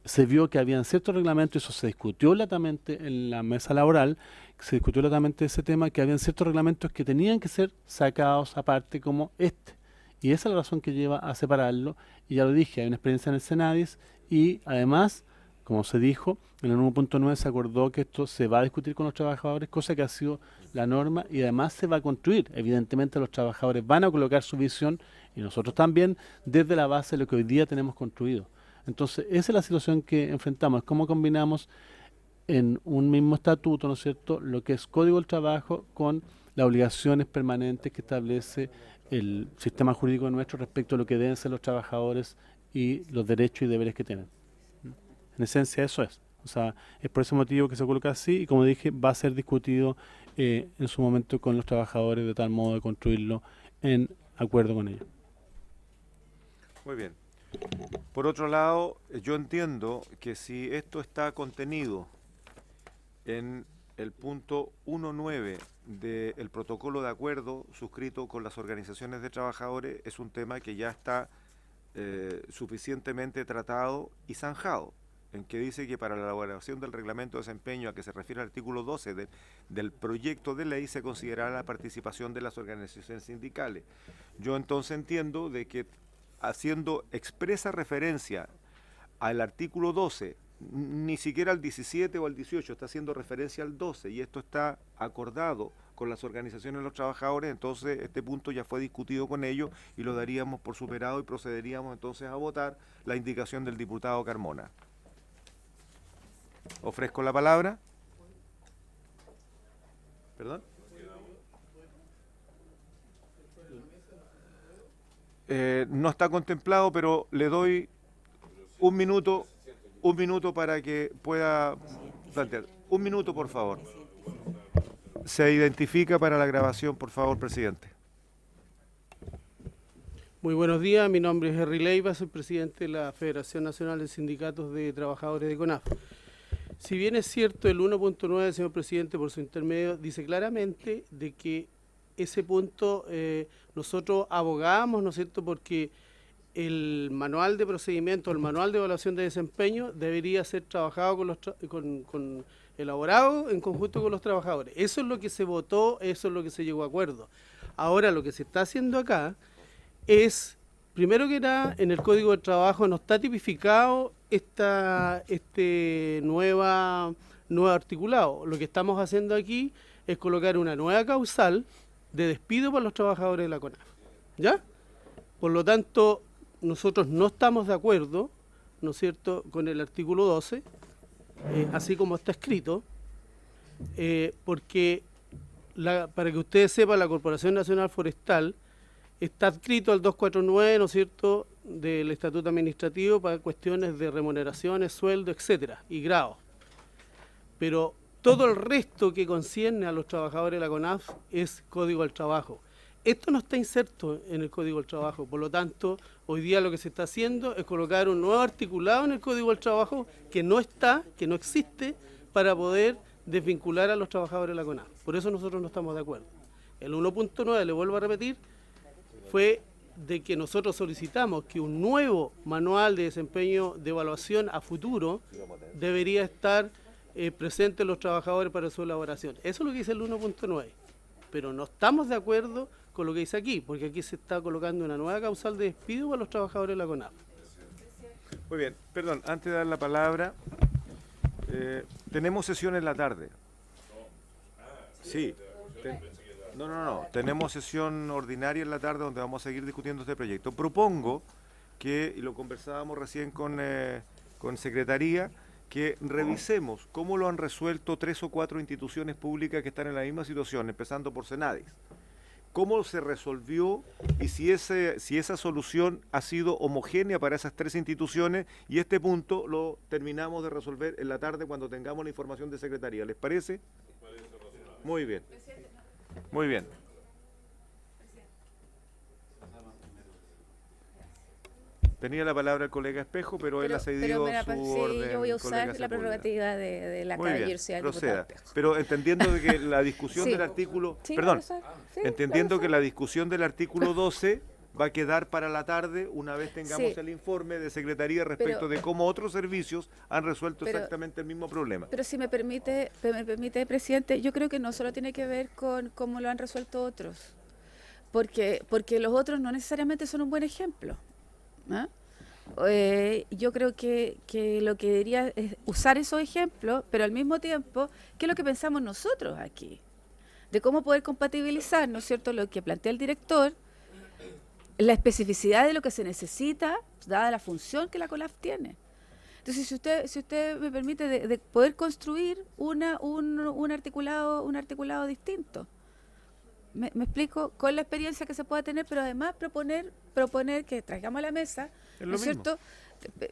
se vio que habían ciertos reglamentos, eso se discutió latamente en la mesa laboral, se discutió latamente ese tema, que habían ciertos reglamentos que tenían que ser sacados aparte como este. Y esa es la razón que lleva a separarlo, y ya lo dije, hay una experiencia en el Senadis, y además, como se dijo, en el 1.9 se acordó que esto se va a discutir con los trabajadores, cosa que ha sido la norma, y además se va a construir. Evidentemente los trabajadores van a colocar su visión, y nosotros también, desde la base de lo que hoy día tenemos construido. Entonces, esa es la situación que enfrentamos, es cómo combinamos en un mismo estatuto, ¿no es cierto?, lo que es Código del Trabajo con las obligaciones permanentes que establece el sistema jurídico nuestro respecto a lo que deben ser los trabajadores y los derechos y deberes que tienen. En esencia eso es. O sea, es por ese motivo que se coloca así y, como dije, va a ser discutido en su momento con los trabajadores de tal modo de construirlo en acuerdo con ellos. Muy bien. Por otro lado, yo entiendo que si esto está contenido en el punto 1.9 del protocolo de acuerdo suscrito con las organizaciones de trabajadores, es un tema que ya está suficientemente tratado y zanjado, en que dice que para la elaboración del reglamento de desempeño a que se refiere el artículo 12 del proyecto de ley se considerará la participación de las organizaciones sindicales. Yo entonces entiendo de que haciendo expresa referencia al artículo 12, ni siquiera al 17 o al 18, está haciendo referencia al 12 y esto está acordado con las organizaciones de los trabajadores, entonces este punto ya fue discutido con ellos y lo daríamos por superado y procederíamos entonces a votar la indicación del diputado Carmona. Ofrezco la palabra. ¿Perdón? No está contemplado, pero le doy un minuto para que pueda plantear. Un minuto, por favor. Se identifica para la grabación, por favor, presidente. Muy buenos días, mi nombre es Henry Leiva, soy presidente de la Federación Nacional de Sindicatos de Trabajadores de CONAF. Si bien es cierto, el 1.9, señor presidente, por su intermedio, dice claramente de que ese punto nosotros abogamos, ¿no es cierto?, porque el manual de procedimiento, el manual de evaluación de desempeño debería ser trabajado elaborado en conjunto con los trabajadores. Eso es lo que se votó, eso es lo que se llegó a acuerdo. Ahora lo que se está haciendo acá es, primero que nada, en el Código de Trabajo no está tipificado nuevo articulado. Lo que estamos haciendo aquí es colocar una nueva causal de despido para los trabajadores de la CONAF. ¿Ya? Por lo tanto, nosotros no estamos de acuerdo, ¿no es cierto?, con el artículo 12, así como está escrito, porque para que ustedes sepan, la Corporación Nacional Forestal está adscrito al 249, ¿no es cierto?, del Estatuto Administrativo para cuestiones de remuneraciones, sueldo, etcétera, y grados. Pero todo el resto que concierne a los trabajadores de la CONAF es Código del Trabajo. Esto no está inserto en el Código del Trabajo, por lo tanto, hoy día lo que se está haciendo es colocar un nuevo articulado en el Código del Trabajo que no está, que no existe, para poder desvincular a los trabajadores de la CONAF. Por eso nosotros no estamos de acuerdo. El 1.9, le vuelvo a repetir, fue de que nosotros solicitamos que un nuevo manual de desempeño de evaluación a futuro debería estar presente en los trabajadores para su elaboración. Eso es lo que dice el 1.9, pero no estamos de acuerdo con lo que dice aquí, porque aquí se está colocando una nueva causal de despido a los trabajadores de la CONAF. Muy bien, perdón, antes de dar la palabra, tenemos sesión en la tarde. Sí. No. Tenemos sesión ordinaria en la tarde donde vamos a seguir discutiendo este proyecto. Propongo que, y lo conversábamos recién con Secretaría, que revisemos cómo lo han resuelto 3 o 4 instituciones públicas que están en la misma situación, empezando por Senadis. Cómo se resolvió y si esa solución ha sido homogénea para esas 3 instituciones, y este punto lo terminamos de resolver en la tarde cuando tengamos la información de Secretaría. ¿Les parece? Muy bien. Muy bien. Tenía la palabra el colega Espejo, pero él ha cedido su orden. Yo voy a usar la prerrogativa de la caballerosidad del diputado Espejo. Pero entendiendo de que la discusión del artículo... perdón, entendiendo que la discusión del artículo 12 va a quedar para la tarde una vez tengamos el informe de Secretaría respecto de cómo otros servicios han resuelto exactamente el mismo problema. Pero si me permite, presidente, yo creo que no solo tiene que ver con cómo lo han resuelto otros, porque los otros no necesariamente son un buen ejemplo. ¿Ah? Yo creo que lo que debería es usar esos ejemplos, pero al mismo tiempo, ¿qué es lo que pensamos nosotros aquí? De cómo poder compatibilizar, ¿no es cierto?, lo que plantea el director, la especificidad de lo que se necesita, dada la función que la CONAF tiene. Entonces, si usted me permite, de poder construir un articulado distinto. ¿Me explico? Con la experiencia que se pueda tener, pero además proponer que traigamos a la mesa, ¿no es cierto?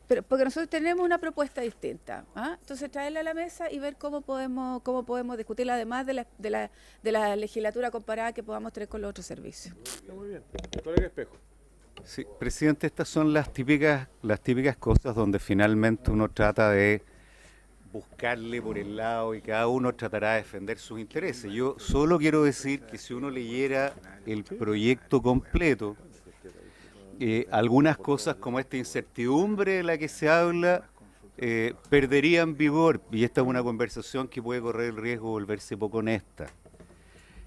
Pero porque nosotros tenemos una propuesta distinta, ¿ah? Entonces traerla a la mesa y ver cómo podemos discutirla, además de la legislatura comparada que podamos tener con los otros servicios. Muy bien. Colega Espejo. Sí, presidente, estas son las típicas cosas donde finalmente uno trata de buscarle por el lado y cada uno tratará de defender sus intereses. Yo solo quiero decir que si uno leyera el proyecto completo, algunas cosas como esta incertidumbre de la que se habla perderían vigor, y esta es una conversación que puede correr el riesgo de volverse poco honesta.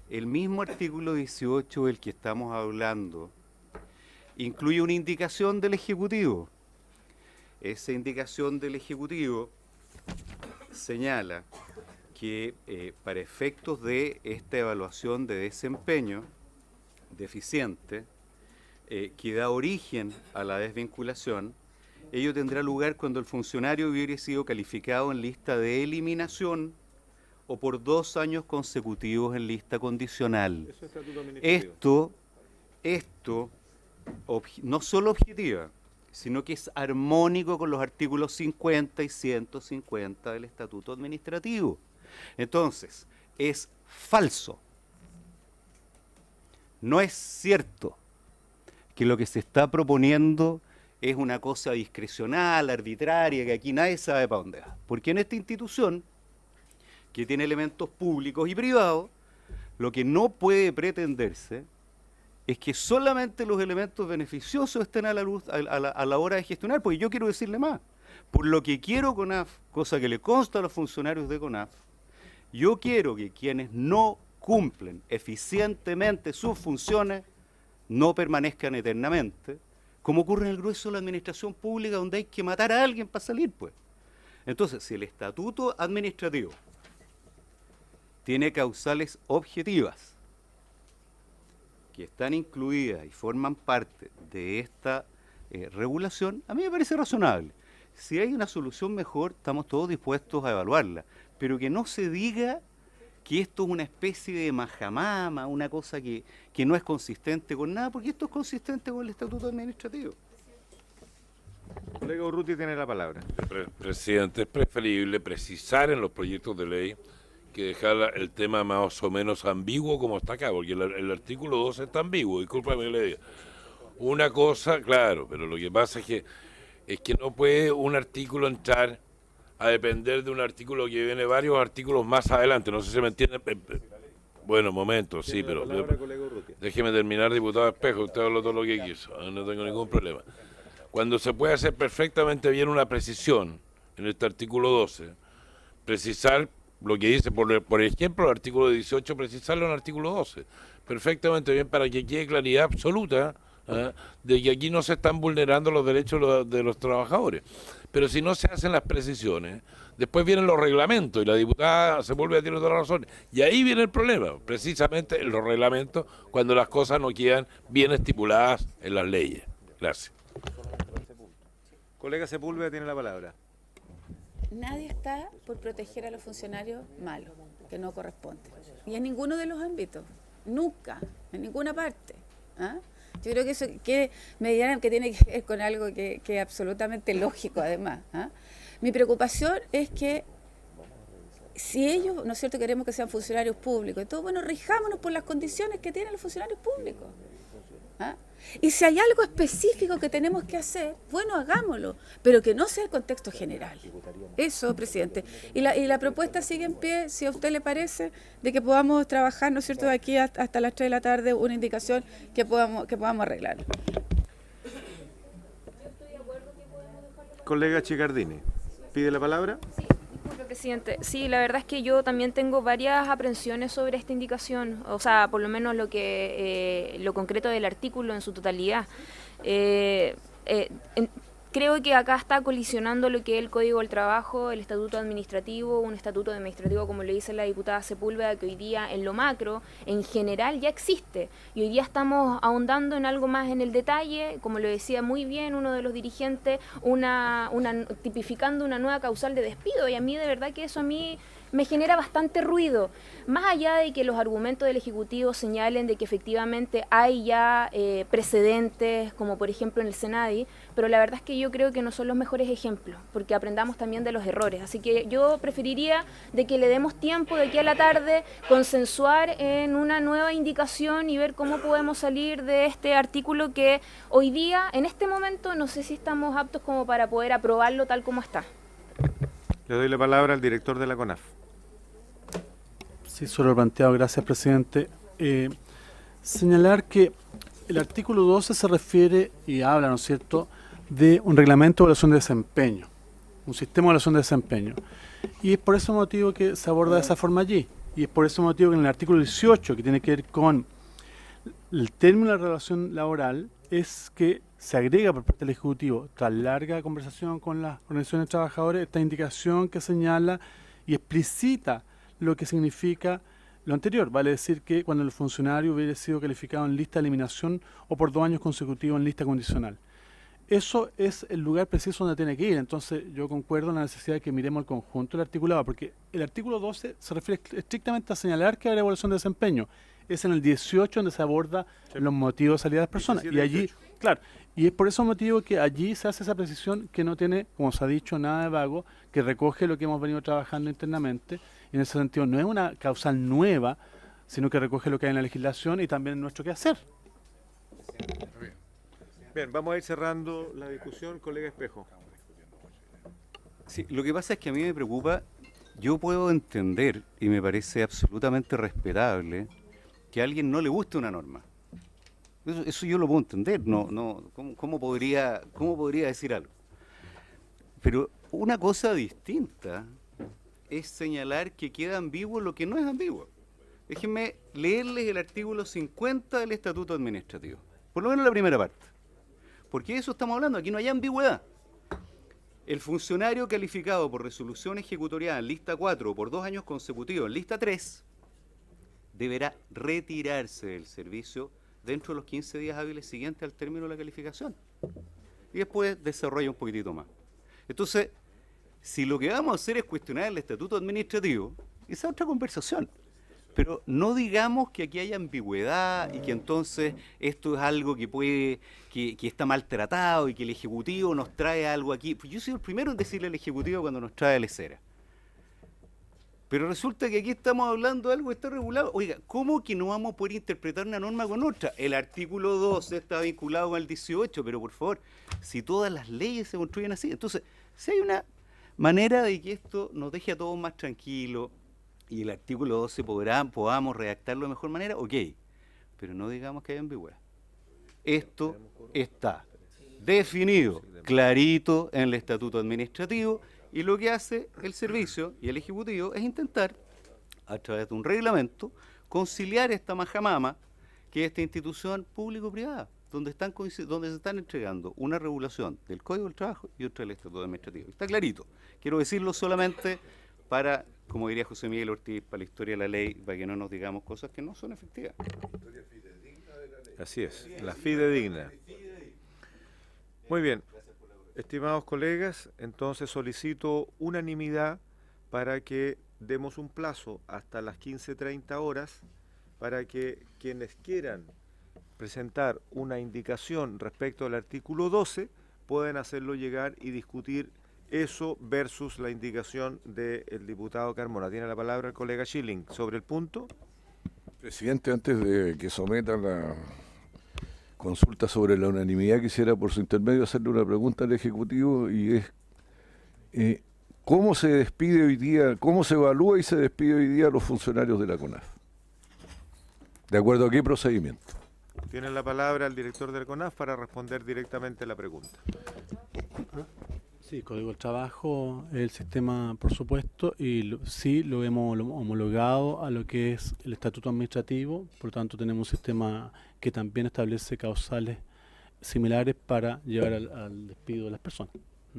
El mismo artículo 18 del que estamos hablando incluye una indicación del Ejecutivo. Esa indicación del Ejecutivo señala que para efectos de esta evaluación de desempeño deficiente que da origen a la desvinculación, ello tendrá lugar cuando el funcionario hubiere sido calificado en lista de eliminación o por 2 años consecutivos en lista condicional. Esto no solo objetiva, sino que es armónico con los artículos 50 y 150 del Estatuto Administrativo. Entonces, es falso. No es cierto que lo que se está proponiendo es una cosa discrecional, arbitraria, que aquí nadie sabe para dónde va. Porque en esta institución, que tiene elementos públicos y privados, lo que no puede pretenderse es que solamente los elementos beneficiosos estén a la luz a la hora de gestionar, porque yo quiero decirle más. Por lo que quiero CONAF, cosa que le consta a los funcionarios de CONAF, yo quiero que quienes no cumplen eficientemente sus funciones no permanezcan eternamente, como ocurre en el grueso de la administración pública, donde hay que matar a alguien para salir, pues. Entonces, si el estatuto administrativo tiene causales objetivas que están incluidas y forman parte de esta regulación, a mí me parece razonable. Si hay una solución mejor, estamos todos dispuestos a evaluarla, pero que no se diga que esto es una especie de majamama, una cosa que no es consistente con nada, porque esto es consistente con el estatuto administrativo. Colega Urruti tiene la palabra. Presidente, es preferible precisar en los proyectos de ley que dejar el tema más o menos ambiguo como está acá, porque el artículo 12 está ambiguo, discúlpame que le diga. Una cosa, claro, pero lo que pasa es que no puede un artículo entrar a depender de un artículo que viene varios artículos más adelante, no sé si me entienden. Bueno, momento, sí, pero déjeme terminar, diputado Espejo, usted habló todo lo que quiso, no tengo ningún problema. Cuando se puede hacer perfectamente bien una precisión en este artículo 12, precisar lo que dice, por ejemplo, el artículo 18, precisarlo en el artículo 12, perfectamente bien para que quede claridad absoluta de que aquí no se están vulnerando los derechos de los trabajadores. Pero si no se hacen las precisiones, después vienen los reglamentos y la diputada se vuelve a tener toda la razón. Y ahí viene el problema, precisamente en los reglamentos, cuando las cosas no quedan bien estipuladas en las leyes. Gracias. Colega Sepúlveda tiene la palabra. Nadie está por proteger a los funcionarios malos, que no corresponde. Y en ninguno de los ámbitos, nunca, en ninguna parte. Yo creo que eso me dirán que tiene que ver con algo que es absolutamente lógico, además. Mi preocupación es que si ellos, ¿no es cierto?, queremos que sean funcionarios públicos, entonces, bueno, rijámonos por las condiciones que tienen los funcionarios públicos. Y si hay algo específico que tenemos que hacer, bueno, hagámoslo, pero que no sea el contexto general. Eso, presidente. Y la propuesta sigue en pie, si a usted le parece, de que podamos trabajar, ¿no es cierto?, de aquí hasta las 3 de la tarde, una indicación que podamos arreglar. Colega Chicardini, ¿pide la palabra? Sí. Presidente, sí, la verdad es que yo también tengo varias aprensiones sobre esta indicación, o sea, por lo menos lo concreto del artículo en su totalidad. Creo que acá está colisionando lo que es el Código del Trabajo, el Estatuto Administrativo, un Estatuto Administrativo, como le dice la diputada Sepúlveda, que hoy día en lo macro, en general, ya existe. Y hoy día estamos ahondando en algo más en el detalle, como lo decía muy bien uno de los dirigentes, tipificando una nueva causal de despido. Y a mí, de verdad que eso a mí me genera bastante ruido, más allá de que los argumentos del Ejecutivo señalen de que efectivamente hay ya precedentes, como por ejemplo en el Senadi, pero la verdad es que yo creo que no son los mejores ejemplos, porque aprendamos también de los errores. Así que yo preferiría de que le demos tiempo de aquí a la tarde, consensuar en una nueva indicación y ver cómo podemos salir de este artículo que hoy día, en este momento, no sé si estamos aptos como para poder aprobarlo tal como está. Le doy la palabra al director de la CONAF. Sí, sobre lo planteado, gracias, presidente. Señalar que el artículo 12 se refiere y habla, ¿no es cierto?, de un reglamento de evaluación de desempeño, un sistema de evaluación de desempeño. Y es por ese motivo que se aborda de esa forma allí. Y es por ese motivo que en el artículo 18, que tiene que ver con el término de la relación laboral, es que se agrega por parte del Ejecutivo, tras larga conversación con las organizaciones de trabajadores, esta indicación que señala y explicita lo que significa lo anterior. Vale decir que cuando el funcionario hubiera sido calificado en lista de eliminación o por 2 años consecutivos en lista condicional. Eso es el lugar preciso donde tiene que ir. Entonces yo concuerdo en la necesidad de que miremos el conjunto del articulado, porque el artículo 12 se refiere estrictamente a señalar que habrá evaluación de desempeño. Es en el 18 donde se aborda los motivos de salida de las personas. Y allí, claro, y es por ese motivo que allí se hace esa precisión que no tiene, como se ha dicho, nada de vago, que recoge lo que hemos venido trabajando internamente. Y en ese sentido no es una causal nueva, sino que recoge lo que hay en la legislación y también en nuestro quehacer. Bien, vamos a ir cerrando la discusión, colega Espejo. Sí, lo que pasa es que a mí me preocupa, yo puedo entender, y me parece absolutamente respetable, que a alguien no le guste una norma. Eso yo lo puedo entender, ¿cómo podría decir algo? Pero una cosa distinta es señalar que queda ambiguo lo que no es ambiguo. Déjenme leerles el artículo 50 del Estatuto Administrativo, por lo menos la primera parte. Porque de eso estamos hablando, aquí no hay ambigüedad. El funcionario calificado por resolución ejecutorial en lista 4 o por 2 años consecutivos en lista 3 deberá retirarse del servicio dentro de los 15 días hábiles siguientes al término de la calificación. Y después desarrolla un poquitito más. Entonces, si lo que vamos a hacer es cuestionar el estatuto administrativo, esa es otra conversación. Pero no digamos que aquí hay ambigüedad y que entonces esto es algo que puede, que está maltratado y que el Ejecutivo nos trae algo aquí. Pues yo soy el primero en decirle al Ejecutivo cuando nos trae lesera. Pero resulta que aquí estamos hablando de algo que está regulado. Oiga, ¿cómo que no vamos a poder interpretar una norma con otra? El artículo 12 está vinculado con el 18, pero por favor, si todas las leyes se construyen así. Entonces, si hay una manera de que esto nos deje a todos más tranquilos, y el artículo 12 podamos redactarlo de mejor manera, ok, pero no digamos que hay ambigüedad. Esto está definido, clarito en el estatuto administrativo, y lo que hace el servicio y el Ejecutivo es intentar, a través de un reglamento, conciliar esta majamama que es esta institución público-privada, donde se están entregando una regulación del Código del Trabajo y otra del Estatuto Administrativo. Está clarito. Quiero decirlo solamente para, como diría José Miguel Ortiz, para la historia de la ley, para que no nos digamos cosas que no son efectivas. Así es, la fidedigna. Muy bien, estimados colegas, entonces solicito unanimidad para que demos un plazo hasta las 15:30 horas para que quienes quieran presentar una indicación respecto al artículo 12 puedan hacerlo llegar y discutir eso versus la indicación del diputado Carmona. Tiene la palabra el colega Schilling sobre el punto. Presidente, antes de que someta la consulta sobre la unanimidad, quisiera por su intermedio hacerle una pregunta al Ejecutivo, y es ¿cómo se despide hoy día, cómo se evalúa y se despide hoy día a los funcionarios de la CONAF? ¿De acuerdo a qué procedimiento? Tiene la palabra el director del CONAF para responder directamente la pregunta. Sí, Código del Trabajo, el sistema, por supuesto, y sí lo hemos homologado a lo que es el estatuto administrativo, por lo tanto tenemos un sistema que también establece causales similares para llevar al despido de las personas.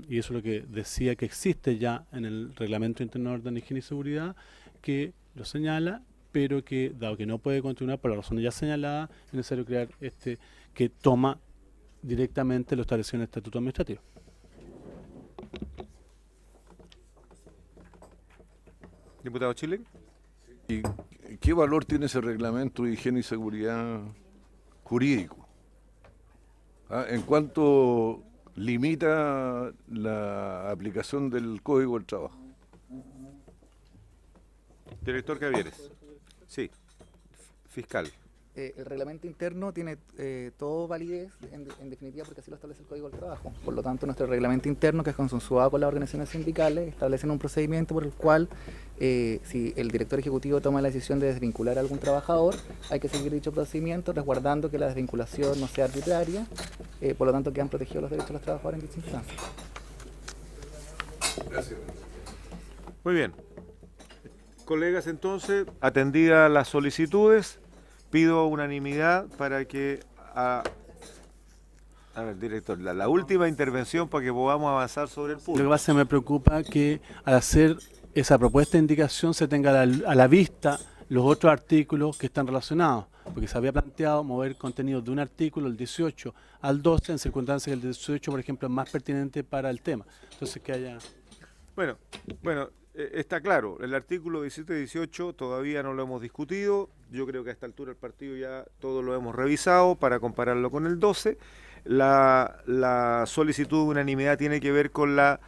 Y eso es lo que decía que existe ya en el Reglamento Interno de Orden, Higiene y Seguridad, que lo señala, pero que, dado que no puede continuar por las razones ya señaladas, es necesario crear que toma directamente lo establecido en el estatuto administrativo. Diputado Schilling. ¿Y qué valor tiene ese reglamento de higiene y seguridad jurídico? ¿En cuánto limita la aplicación del Código del Trabajo? Director Cavieres. Sí, fiscal. El reglamento interno tiene todo validez, en definitiva, porque así lo establece el Código del Trabajo. Por lo tanto, nuestro reglamento interno, que es consensuado con las organizaciones sindicales, establece un procedimiento por el cual, si el director ejecutivo toma la decisión de desvincular a algún trabajador, hay que seguir dicho procedimiento, resguardando que la desvinculación no sea arbitraria, por lo tanto, quedan protegidos los derechos de los trabajadores en dicha instancia. Gracias. Muy bien. Colegas, entonces, atendidas las solicitudes, pido unanimidad para que, a ver, director, la última intervención para que podamos avanzar sobre el punto. Lo que pasa es que me preocupa que al hacer esa propuesta de indicación se tenga a la vista los otros artículos que están relacionados, porque se había planteado mover contenido de un artículo, el 18, al 12, en circunstancias que el 18, por ejemplo, es más pertinente para el tema. Entonces, que haya... Bueno, está claro, el artículo 17 y 18 todavía no lo hemos discutido. Yo creo que a esta altura el partido ya todo lo hemos revisado para compararlo con el 12. La solicitud de unanimidad tiene que ver con la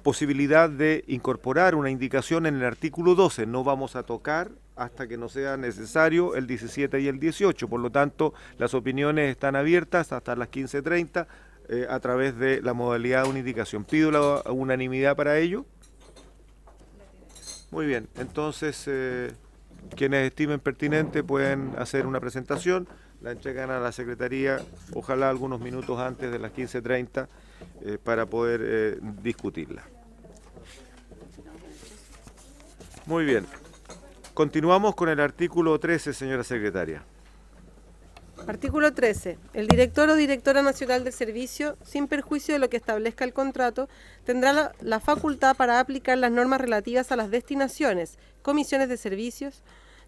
posibilidad de incorporar una indicación en el artículo 12. No vamos a tocar hasta que no sea necesario el 17 y el 18. Por lo tanto, las opiniones están abiertas hasta las 15:30 a través de la modalidad de una indicación. Pido la unanimidad para ello. Muy bien, entonces quienes estimen pertinente pueden hacer una presentación, la entregan a la Secretaría, ojalá algunos minutos antes de las 15:30 para poder discutirla. Muy bien, continuamos con el artículo 13, señora Secretaria. Artículo 13. El director o directora nacional de servicio, sin perjuicio de lo que establezca el contrato, tendrá la facultad para aplicar las normas relativas a las destinaciones, comisiones de servicios,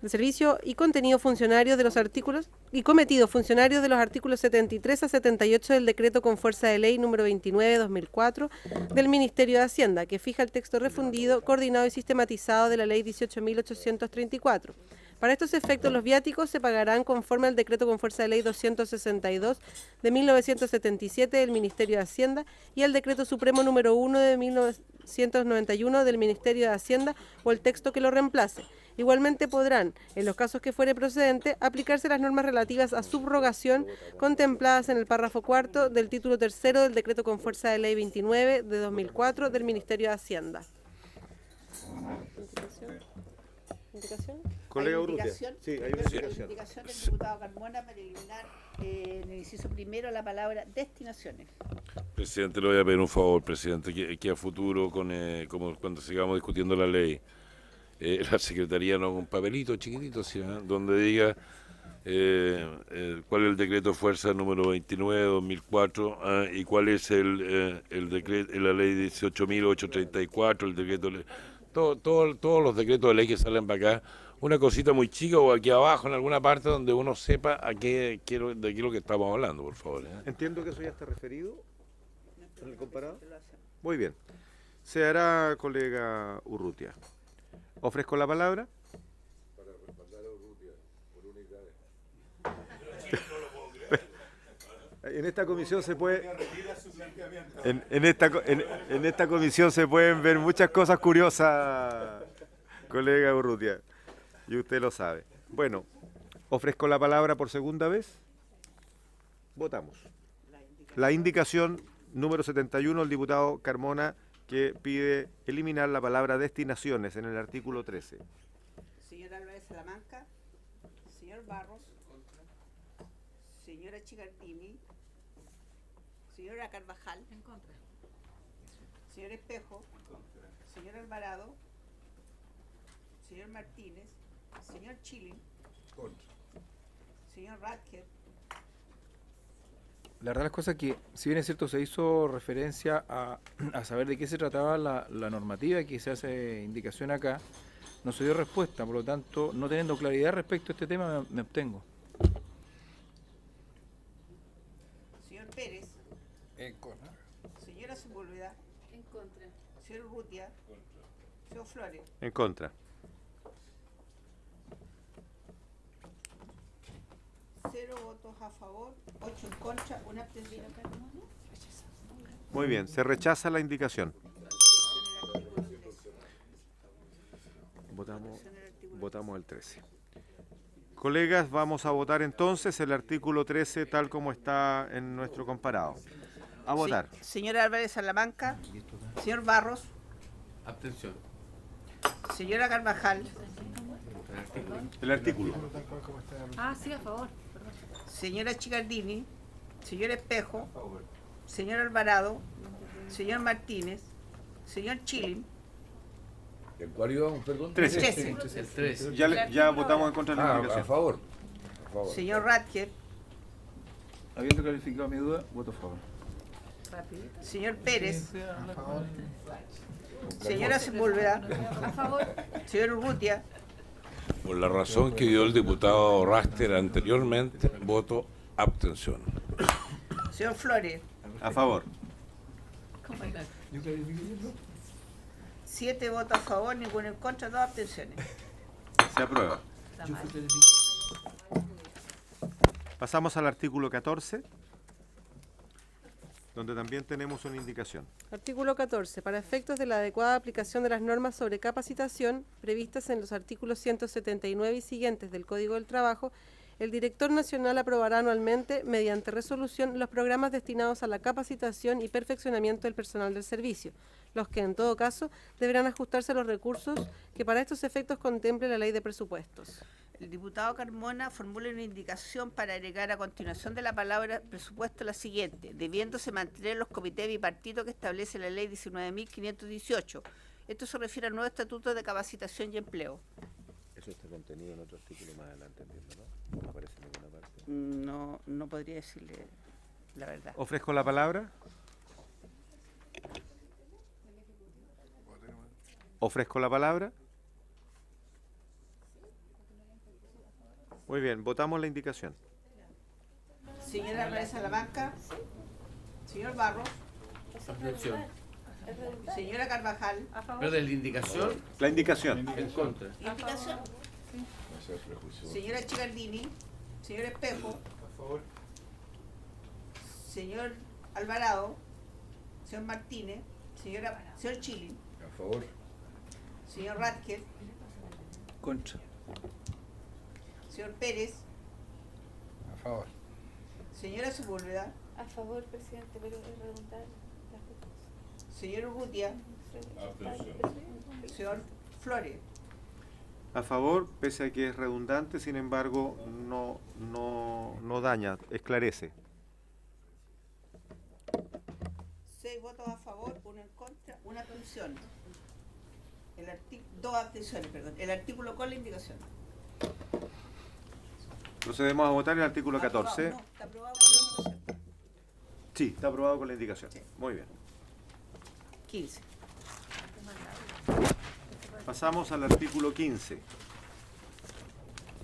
de servicio y contenido funcionarios de los artículos y cometido funcionarios de los artículos 73 a 78 del decreto con fuerza de ley número 29/2004 del Ministerio de Hacienda, que fija el texto refundido, coordinado y sistematizado de la ley 18.834. Para estos efectos, los viáticos se pagarán conforme al decreto con fuerza de ley 262 de 1977 del Ministerio de Hacienda y al decreto supremo número 1 de 1991 del Ministerio de Hacienda o el texto que lo reemplace. Igualmente podrán, en los casos que fuere procedente, aplicarse las normas relativas a subrogación contempladas en el párrafo cuarto del título tercero del decreto con fuerza de ley 29 de 2004 del Ministerio de Hacienda. ¿Indicación? Colega Hay Urrutia. indicación, Sí, hay una primero, indicación. indicación del diputado Carmona para eliminar en el inciso primero la palabra destinaciones. Presidente, le voy a pedir un favor, presidente, que a futuro, como cuando sigamos discutiendo la ley, la Secretaría no haga un papelito chiquitito, ¿sí, donde diga cuál es el decreto de fuerza número 29 de 2004 y cuál es el decreto, la ley 18.834, el decreto, todos los decretos de ley que salen para acá, una cosita muy chica o aquí abajo en alguna parte donde uno sepa de qué es lo que estamos hablando, por favor. Entiendo que eso ya está referido en el comparado. Muy bien. Se hará, colega Urrutia. Ofrezco la palabra. Para respaldar a Urrutia, por única vez. En esta comisión se puede. En esta comisión se pueden ver muchas cosas curiosas, colega Urrutia. Y usted lo sabe. Bueno, ofrezco la palabra por segunda vez. Votamos. La indicación número 71 del diputado Carmona, que pide eliminar la palabra destinaciones en el artículo 13. Señor Álvarez Salamanca, señor Barros, señora Chigardini, señora Carvajal, señor Espejo, señor Alvarado, señor Martínez, señor Chilin, señor Radke. La verdad las cosas es que, si bien es cierto, se hizo referencia a saber de qué se trataba la normativa y que se hace indicación acá, no se dio respuesta, por lo tanto, no teniendo claridad respecto a este tema, me abstengo. Señor Pérez, En contra. señora Sepúlveda, En contra. señor Urrutia, señor Flores. En contra. Cero votos a favor, 8 en contra, una abstención. Muy bien, se rechaza la indicación. Votamos el 13. Colegas, vamos a votar entonces el artículo 13 tal como está en nuestro comparado. A votar. Señor Álvarez Salamanca, señor Barros, Abstención. señora Carvajal, El artículo. Ah, sí, a favor. señora Chigardini, señor Espejo, señor Alvarado, señor Martínez, señor Chilin, ¿En cuál íbamos, perdón? 13. El 13. Ya votamos en contra de la A indicación. favor. A favor. señor Radke, Habiendo clarificado mi duda, voto a favor. señor Pérez, señora Sepúlveda, A favor. señor Urrutia, Por la razón que dio el diputado Raster anteriormente, voto abstención. señor Flores, A favor. 7 votos a favor, ninguno en contra, 2 abstenciones. Se aprueba. Pasamos al artículo 14, donde también tenemos una indicación. Artículo 14. Para efectos de la adecuada aplicación de las normas sobre capacitación previstas en los artículos 179 y siguientes del Código del Trabajo, el Director Nacional aprobará anualmente, mediante resolución, los programas destinados a la capacitación y perfeccionamiento del personal del servicio, los que, en todo caso, deberán ajustarse a los recursos que para estos efectos contemple la Ley de Presupuestos. El diputado Carmona formula una indicación para agregar a continuación de la palabra presupuesto la siguiente: debiéndose mantener los comités bipartitos que establece la Ley 19.518. Esto se refiere al nuevo Estatuto de Capacitación y Empleo. Eso está contenido en otro artículo más adelante, entiendo, ¿no? No aparece en ninguna parte. No podría decirle la verdad. Ofrezco la palabra. Ofrezco la palabra. Muy bien, votamos la indicación. Señora María Salamanca. Señor Barros. Abstención. Señora Carvajal. Pero de la indicación. La indicación. En contra. Indicación. Señora Chicardini. Señor Espejo. A favor. Señor Alvarado. Señor Martínez. Señor Chili. A favor. Señor Radker. Contra. Señor Pérez. A favor. Señora Sepúlveda. A favor, presidente, pero es redundar. Señor Urrutia. Señor Flores. A favor, pese a que es redundante, sin embargo, no daña, esclarece. 6 votos a favor, 1 en contra, 1 abstención. 2 abstenciones, perdón. El artículo con la indicación. Procedemos a votar el artículo 14. No, está aprobado con la indicación. Sí, está aprobado con la indicación. Muy bien. 15. Pasamos al artículo 15.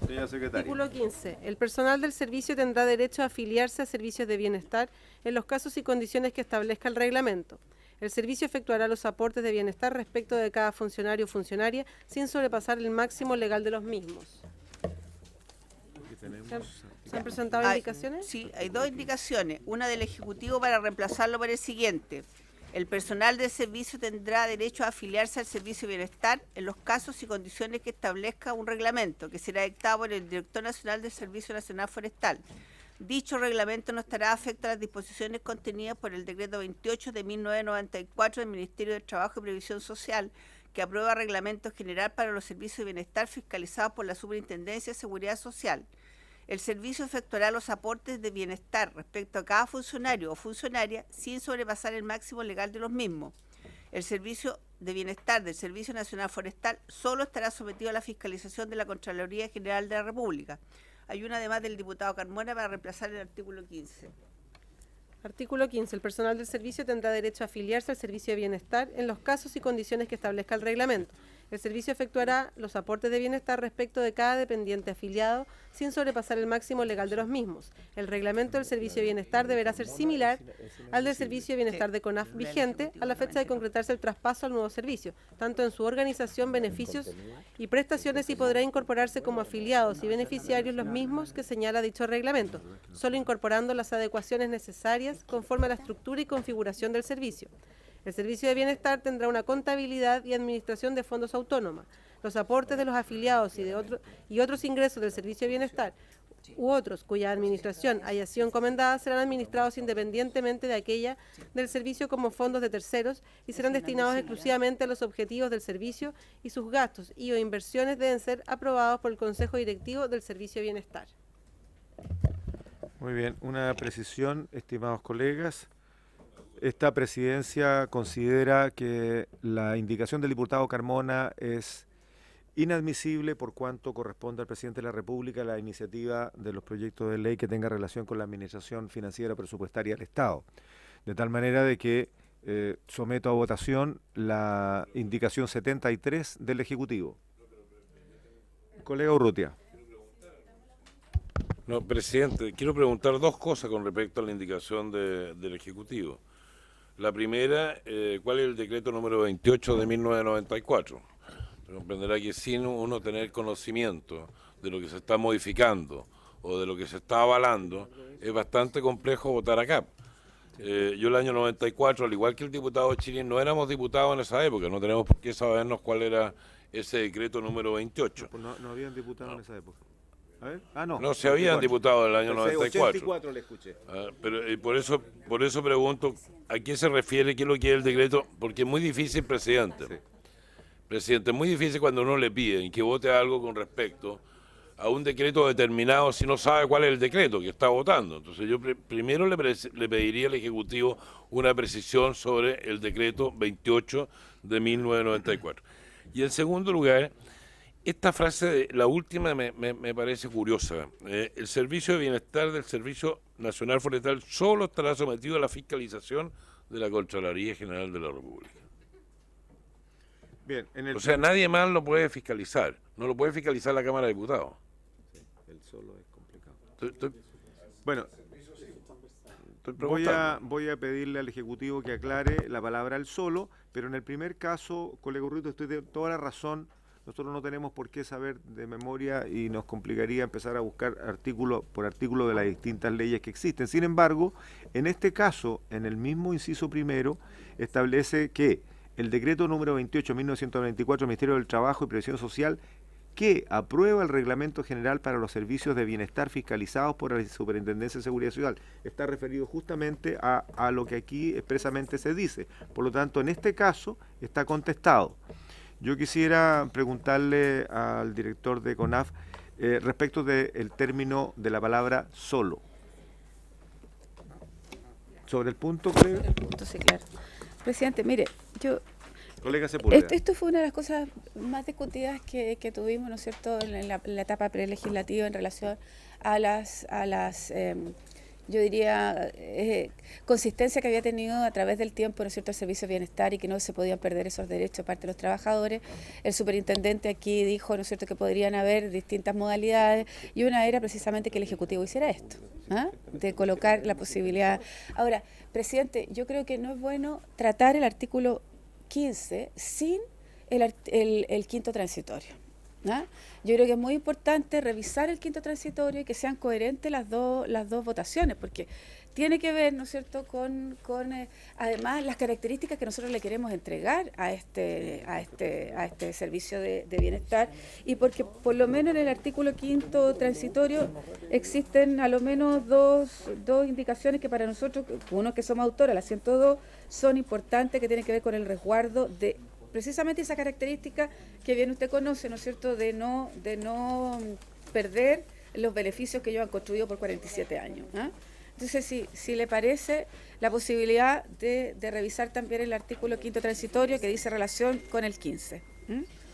Señora secretaria. Artículo 15. El personal del servicio tendrá derecho a afiliarse a servicios de bienestar en los casos y condiciones que establezca el reglamento. El servicio efectuará los aportes de bienestar respecto de cada funcionario o funcionaria sin sobrepasar el máximo legal de los mismos. ¿Se han presentado indicaciones? Sí, hay 2 indicaciones. Una del Ejecutivo para reemplazarlo por el siguiente. El personal del servicio tendrá derecho a afiliarse al Servicio de Bienestar en los casos y condiciones que establezca un reglamento que será dictado por el Director Nacional del Servicio Nacional Forestal. Dicho reglamento no estará afecto a las disposiciones contenidas por el Decreto 28 de 1994 del Ministerio de Trabajo y Previsión Social, que aprueba reglamento general para los servicios de bienestar fiscalizados por la Superintendencia de Seguridad Social. El servicio efectuará los aportes de bienestar respecto a cada funcionario o funcionaria sin sobrepasar el máximo legal de los mismos. El servicio de bienestar del Servicio Nacional Forestal solo estará sometido a la fiscalización de la Contraloría General de la República. Hay una además del diputado Carmona para reemplazar el artículo 15. Artículo 15. El personal del servicio tendrá derecho a afiliarse al servicio de bienestar en los casos y condiciones que establezca el reglamento. El servicio efectuará los aportes de bienestar respecto de cada dependiente afiliado sin sobrepasar el máximo legal de los mismos. El reglamento del servicio de bienestar deberá ser similar al del servicio de bienestar de CONAF vigente a la fecha de concretarse el traspaso al nuevo servicio, tanto en su organización, beneficios y prestaciones, y podrá incorporarse como afiliados y beneficiarios los mismos que señala dicho reglamento, solo incorporando las adecuaciones necesarias conforme a la estructura y configuración del servicio. El servicio de bienestar tendrá una contabilidad y administración de fondos autónoma. Los aportes de los afiliados y otros ingresos del servicio de bienestar u otros cuya administración haya sido encomendada serán administrados independientemente de aquella del servicio como fondos de terceros y serán destinados exclusivamente a los objetivos del servicio, y sus gastos y o inversiones deben ser aprobados por el Consejo Directivo del Servicio de Bienestar. Muy bien, una precisión, estimados colegas. Esta presidencia considera que la indicación del diputado Carmona es inadmisible por cuanto corresponde al presidente de la República la iniciativa de los proyectos de ley que tenga relación con la administración financiera presupuestaria del Estado. De tal manera de que someto a votación la indicación 73 del Ejecutivo. Colega Urrutia. No, presidente, quiero preguntar 2 cosas con respecto a la indicación del Ejecutivo. La primera, ¿cuál es el decreto número 28 de 1994? Pero comprenderá que sin uno tener conocimiento de lo que se está modificando o de lo que se está avalando, es bastante complejo votar acá. Yo el año 94, al igual que el diputado Chilín, no éramos diputados en esa época, no tenemos por qué sabernos cuál era ese decreto número 28. No habían diputados en esa época. A ver. Ah, no. No se habían diputado en el año 94. 84 le escuché. Pero por eso pregunto, ¿a qué se refiere? ¿Qué es lo que es el decreto? Porque es muy difícil, presidente. Sí. Presidente, es muy difícil cuando uno le pide que vote algo con respecto a un decreto determinado si no sabe cuál es el decreto que está votando. Entonces yo primero le pediría al Ejecutivo una precisión sobre el decreto 28 de 1994. Y en segundo lugar, esta frase, la última, me parece curiosa. El servicio de bienestar del Servicio Nacional Forestal solo estará sometido a la fiscalización de la Contraloría General de la República. Bien, o sea, nadie más lo puede fiscalizar. No lo puede fiscalizar la Cámara de Diputados. solo es complicado. Bueno, voy a pedirle al Ejecutivo que aclare la palabra al solo, pero en el primer caso, colega Urrutia, usted tiene toda la razón. Nosotros no tenemos por qué saber de memoria y nos complicaría empezar a buscar artículo por artículo de las distintas leyes que existen. Sin embargo, en este caso, en el mismo inciso primero, establece que el decreto número 28/1994 del Ministerio del Trabajo y Previsión Social, que aprueba el Reglamento General para los Servicios de Bienestar fiscalizados por la Superintendencia de Seguridad Social, está referido justamente a lo que aquí expresamente se dice. Por lo tanto, en este caso está contestado. Yo quisiera preguntarle al director de CONAF respecto del término de la palabra solo. Sobre el punto, creo. El punto, sí, claro. Presidente, mire, Colega Sepúlveda. Esto fue una de las cosas más discutidas que tuvimos, ¿no es cierto?, en la etapa prelegislativa en relación a las yo diría, consistencia que había tenido a través del tiempo, ¿no es cierto?, el servicio de bienestar y que no se podían perder esos derechos de parte de los trabajadores. El superintendente aquí dijo, ¿no es cierto?, que podrían haber distintas modalidades y una era precisamente que el Ejecutivo hiciera esto, de colocar la posibilidad. Ahora, presidente, yo creo que no es bueno tratar el artículo 15 sin el quinto transitorio. Yo creo que es muy importante revisar el quinto transitorio y que sean coherentes las dos votaciones, porque tiene que ver, ¿no es cierto?, con además las características que nosotros le queremos entregar a este servicio de bienestar, y porque por lo menos en el artículo quinto transitorio existen a lo menos dos indicaciones que para nosotros, uno que somos autores, la 102, son importantes, que tienen que ver con el resguardo de precisamente esa característica que bien usted conoce, ¿no es cierto?, de no perder los beneficios que ellos han construido por 47 años. Entonces, si le parece, la posibilidad de revisar también el artículo quinto transitorio que dice relación con el 15.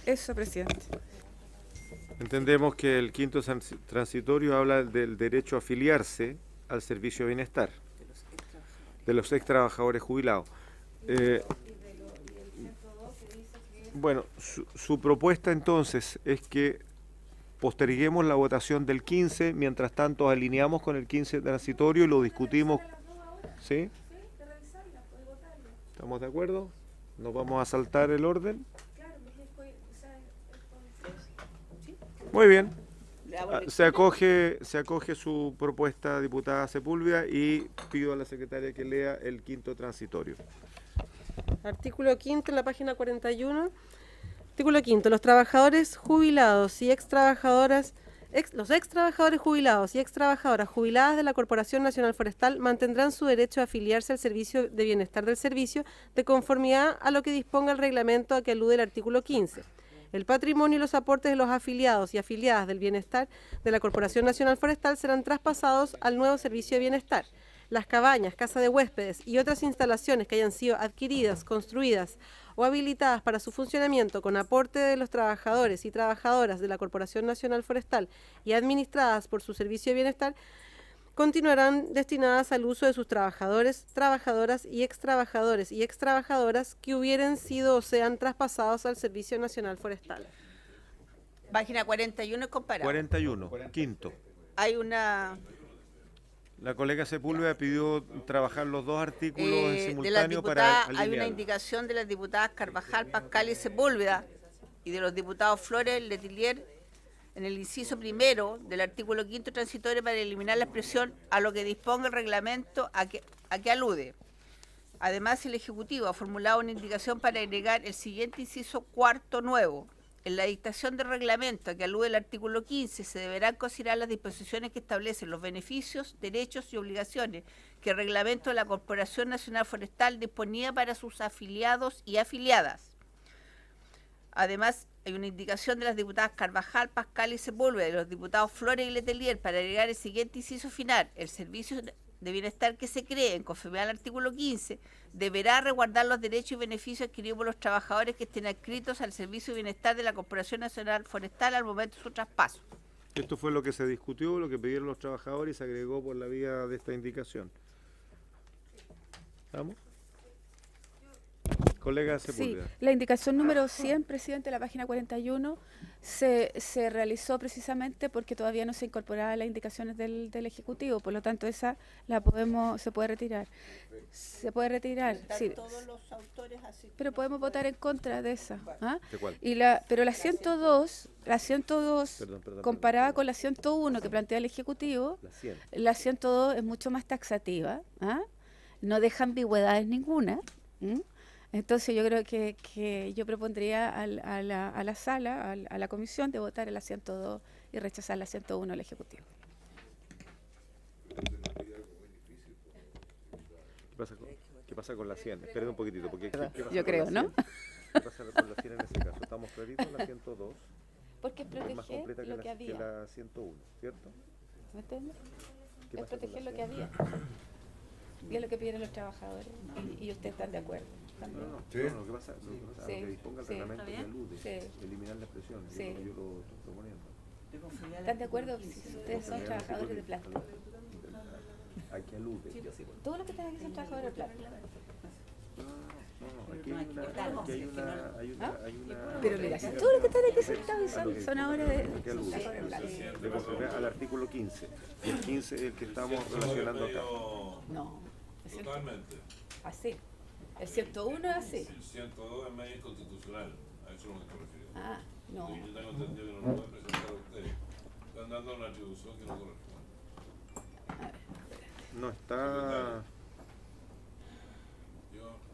Eso, presidente. Entendemos que el quinto transitorio habla del derecho a afiliarse al servicio de bienestar de los ex trabajadores jubilados. Bueno, su propuesta entonces es que posterguemos la votación del 15, mientras tanto alineamos con el 15 transitorio y lo discutimos. ¿Sí? ¿Estamos de acuerdo? ¿Nos vamos a saltar el orden? Muy bien. Se acoge su propuesta, diputada Sepúlveda, y pido a la secretaria que lea el quinto transitorio. Artículo quinto en la página 41. Artículo quinto. Los trabajadores jubilados y los ex trabajadores jubilados y ex trabajadoras jubiladas de la Corporación Nacional Forestal mantendrán su derecho a afiliarse al servicio de bienestar del servicio de conformidad a lo que disponga el reglamento a que alude el artículo 15. El patrimonio y los aportes de los afiliados y afiliadas del bienestar de la Corporación Nacional Forestal serán traspasados al nuevo servicio de bienestar. Las cabañas, casa de huéspedes y otras instalaciones que hayan sido adquiridas, construidas o habilitadas para su funcionamiento con aporte de los trabajadores y trabajadoras de la Corporación Nacional Forestal y administradas por su servicio de bienestar, continuarán destinadas al uso de sus trabajadores, trabajadoras y extrabajadoras que hubieran sido o sean traspasados al Servicio Nacional Forestal. Página 41 es comparable. 41, quinto. Hay una... La colega Sepúlveda pidió trabajar los dos artículos en simultáneo para alinear. Hay una indicación de las diputadas Carvajal, Pascal y Sepúlveda y de los diputados Flores, Letelier, en el inciso primero del artículo quinto transitorio para eliminar la expresión a lo que disponga el reglamento a que alude. Además, el Ejecutivo ha formulado una indicación para agregar el siguiente inciso cuarto nuevo. En la dictación del reglamento a que alude el artículo 15 se deberán considerar las disposiciones que establecen los beneficios, derechos y obligaciones que el reglamento de la Corporación Nacional Forestal disponía para sus afiliados y afiliadas. Además, hay una indicación de las diputadas Carvajal, Pascal y Sepúlveda y de los diputados Flores y Letelier para agregar el siguiente inciso final. El servicio de bienestar que se cree en conformidad al artículo 15 deberá resguardar los derechos y beneficios adquiridos por los trabajadores que estén adscritos al servicio de bienestar de la Corporación Nacional Forestal al momento de su traspaso. Esto fue lo que se discutió, lo que pidieron los trabajadores y se agregó por la vía de esta indicación. ¿Estamos? Colega Sí, Sepúlveda. la indicación número 100, presidente, la página 41, se realizó precisamente porque todavía no se incorporaban las indicaciones del Ejecutivo, por lo tanto esa se puede retirar. Se puede retirar, Están sí. todos los autores así. Pero podemos votar en contra de esa. ¿Ah? ¿De cuál? Pero la 102, Perdón, comparada con la 101 que plantea el Ejecutivo, La 100. la 102 es mucho más taxativa, ¿ah? No deja ambigüedades ninguna. ¿Mm? Entonces yo creo que yo propondría a la sala, a la comisión, de votar en la 102 y rechazar la 101 al Ejecutivo. ¿Qué pasa con la 100? Esperen un poquitito, porque ¿qué pasa Yo con creo, la ¿no? 100? ¿Qué pasa con la 100 en ese caso? Estamos claritos en la 102. Porque es Es más proteger completa lo que que había. la 101, ¿cierto? ¿Me entiendes? ¿Qué Es pasa con proteger la lo que 100? había. Y es lo que piden los trabajadores. Y ustedes están de acuerdo también. No, Sí. lo que pasa Sí, lo que disponga el sí. reglamento que alude, Sí. eliminar la expresión, Sí. yo lo estoy proponiendo. ¿Están de acuerdo si ustedes son trabajadores de plástico? Hay que alude. Todos los que están aquí son trabajadores de plástico. No, aquí hay una Pero mira, si todos los que están aquí sentados son ahora de que alude de conformidad al artículo 15. Y el 15 es el que estamos relacionando acá. No. Totalmente. Así. El 101 es así. El 102 es medio inconstitucional. A eso es lo que estoy refiriendo. Ah, no. Yo tengo entendido que no lo puede presentar a ustedes. Están dando una atribución que no corresponde. No está.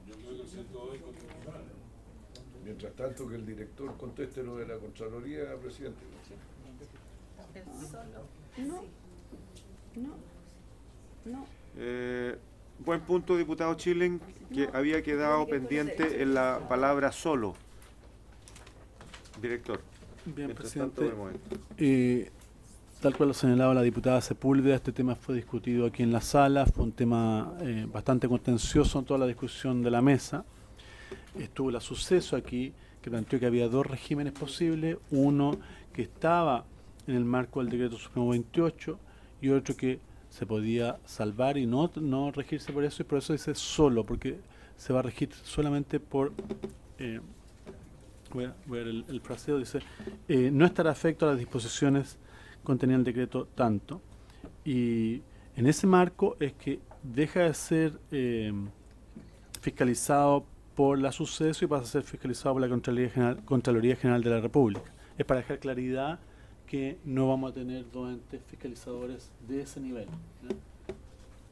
Yo creo que el 102 es inconstitucional. Mientras tanto que el director conteste lo de la Contraloría, presidente. No. Buen punto, diputado Chilen, que había quedado pendiente en la palabra solo. Director. Bien, Mientras presidente. tanto, vemos esto. Tal cual lo señalaba la diputada Sepúlveda, este tema fue discutido aquí en la sala, fue un tema bastante contencioso en toda la discusión de la mesa. Estuvo el suceso aquí, que planteó que había dos regímenes posibles, uno que estaba en el marco del Decreto Supremo 28 y otro que se podía salvar y no regirse por eso, y por eso dice solo, porque se va a regir solamente por... voy a ver el fraseo, dice, no estará afecto a las disposiciones contenidas en el decreto tanto. Y en ese marco es que deja de ser fiscalizado por la suceso y pasa a ser fiscalizado por la Contraloría General de la República. Es para dejar claridad que no vamos a tener dos entes fiscalizadores de ese nivel, ¿no?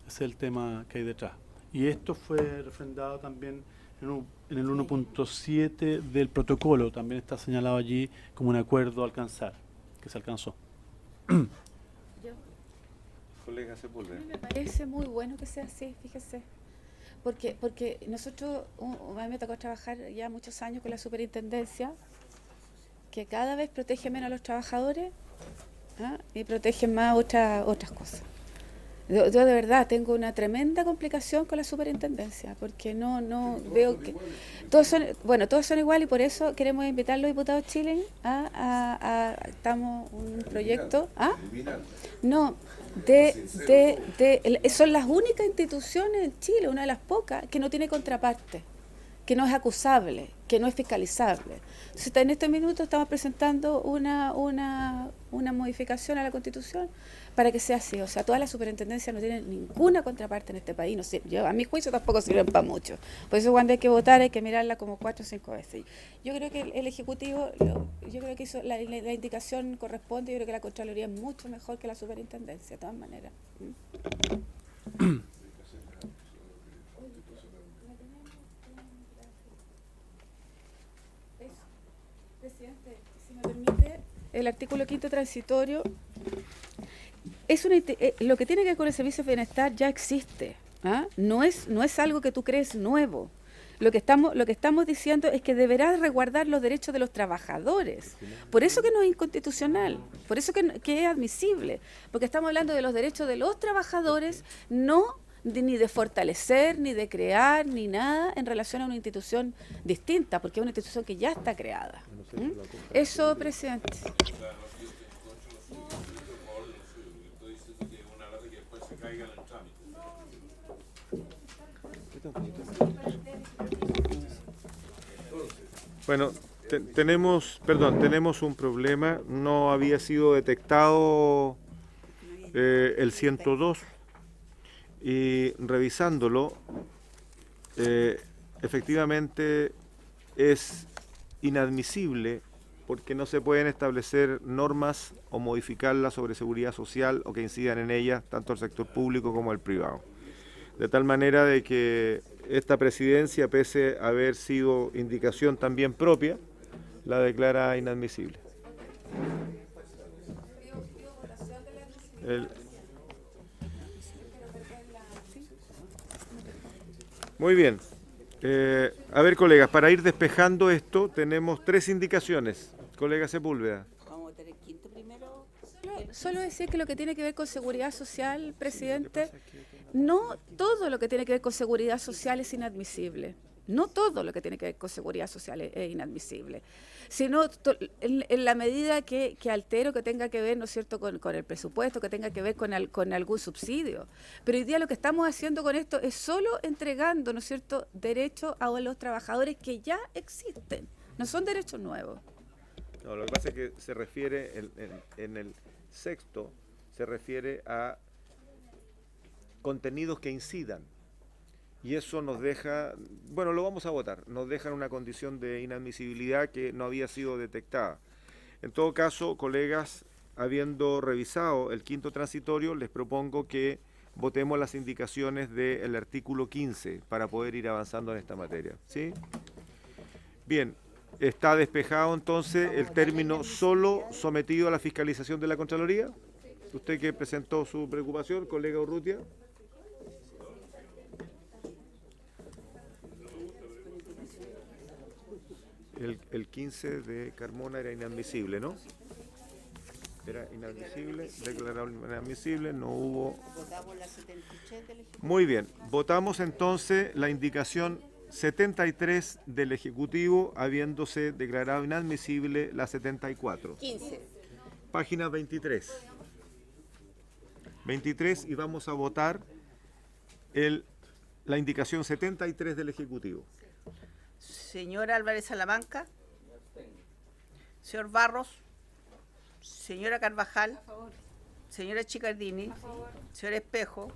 Ese es el tema que hay detrás. Y esto fue refrendado también en el 1.7 del protocolo, también está señalado allí como un acuerdo a alcanzar, que se alcanzó. Colega Sepúlveda. Me parece muy bueno que sea así, fíjese. Porque nosotros, a mí me tocó trabajar ya muchos años con la superintendencia, que cada vez protege menos a los trabajadores, ¿ah? Y protege más otras cosas. Yo de verdad tengo una tremenda complicación con la superintendencia, porque no veo que todos son igual, y por eso queremos invitar a los diputados chilenos estamos un proyecto, no, son las únicas instituciones en Chile, una de las pocas, que no tiene contraparte, que no es acusable, que no es fiscalizable. Entonces, en este minuto estamos presentando una modificación a la Constitución para que sea así. O sea, todas las superintendencias no tienen ninguna contraparte en este país. No sé, a mi juicio tampoco sirven para mucho. Por eso cuando hay que votar hay que mirarla como 4 o 5 veces. Yo creo que el Ejecutivo, yo creo que hizo la indicación corresponde. Yo creo que la Contraloría es mucho mejor que la superintendencia, de todas maneras. Presidente, si me permite, el artículo 5º transitorio lo que tiene que ver con el servicio de bienestar ya existe, ¿ah? No es algo que tú crees nuevo. Lo que estamos diciendo es que deberá resguardar los derechos de los trabajadores. Por eso que no es inconstitucional, por eso que es admisible, porque estamos hablando de los derechos de los trabajadores, ni de fortalecer, ni de crear, ni nada en relación a una institución distinta, porque es una institución que ya está creada. Eso, presidente. Bueno, tenemos un problema. No había sido detectado el 102 y revisándolo, efectivamente es inadmisible porque no se pueden establecer normas o modificarlas sobre seguridad social o que incidan en ellas tanto el sector público como el privado. De tal manera de que esta presidencia, pese a haber sido indicación también propia, la declara inadmisible. Muy bien. A ver, colegas, para ir despejando esto, tenemos 3 indicaciones. Colega Sepúlveda. Vamos a tener quinto primero. Solo decir que lo que tiene que ver con seguridad social, presidente, no todo lo que tiene que ver con seguridad social es inadmisible. No todo lo que tiene que ver con seguridad social es inadmisible, sino en la medida que altero, que tenga que ver, ¿no es cierto?, con el presupuesto, que tenga que ver con algún subsidio. Pero hoy día lo que estamos haciendo con esto es solo entregando, ¿no es cierto?, derechos a los trabajadores que ya existen, no son derechos nuevos. No, lo que pasa es que se refiere, en el sexto, se refiere a contenidos que incidan. Y eso nos deja, bueno, lo vamos a votar, nos deja en una condición de inadmisibilidad que no había sido detectada. En todo caso, colegas, habiendo revisado el quinto transitorio, les propongo que votemos las indicaciones del artículo 15 para poder ir avanzando en esta materia. ¿Sí? Bien, está despejado entonces el término solo sometido a la fiscalización de la Contraloría. Usted que presentó su preocupación, colega Urrutia. El 15 de Carmona era inadmisible, ¿no? Era inadmisible, declarado inadmisible, no hubo... Muy bien, votamos entonces la indicación 73 del Ejecutivo, habiéndose declarado inadmisible la 74. 15. Página 23. 23 y vamos a votar la indicación 73 del Ejecutivo. Señor Álvarez Salamanca. Señor Barros. Señora Carvajal. Señora Chicardini. Señor Espejo.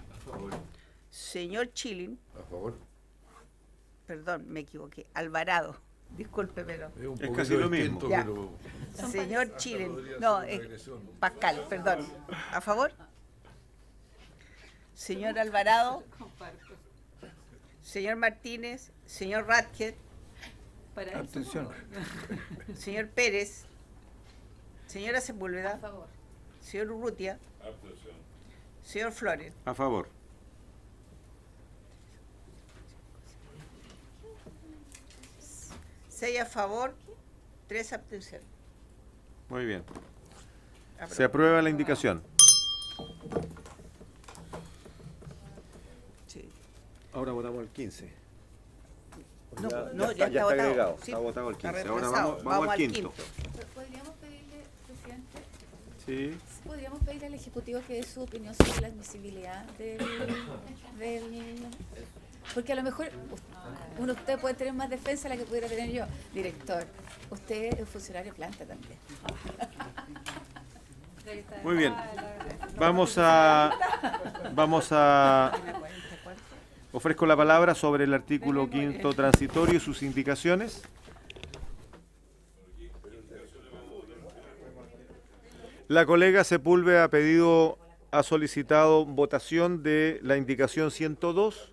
Señor Chilin. A favor. Perdón, me equivoqué. Alvarado. Disculpe, pero... Es casi lo mismo. Ya. Señor Chilin. No, es Pascal, perdón. ¿A favor? Señor Alvarado. Señor Martínez. Señor Radke. Abstención. Señor Pérez. Señora Sepúlveda. A favor. Señor Urrutia. Abstención. Señor Flores. A favor. Seis a favor, 3 abstenciones. Muy bien. Se aprueba la indicación. Sí. Ahora votamos el 15. No, ya está votado. Agregado, Sí, está votado el 15. está Ahora reemplazado. vamos al quinto. ¿Podríamos pedirle, presidente? Sí. ¿Podríamos pedirle al Ejecutivo que dé su opinión sobre la admisibilidad del... Porque a lo mejor usted puede tener más defensa de la que pudiera tener yo. Director, usted es funcionario de planta también. Muy bien. Vamos a ofrezco la palabra sobre el artículo quinto transitorio y sus indicaciones. La colega Sepúlveda ha solicitado votación de la indicación 102.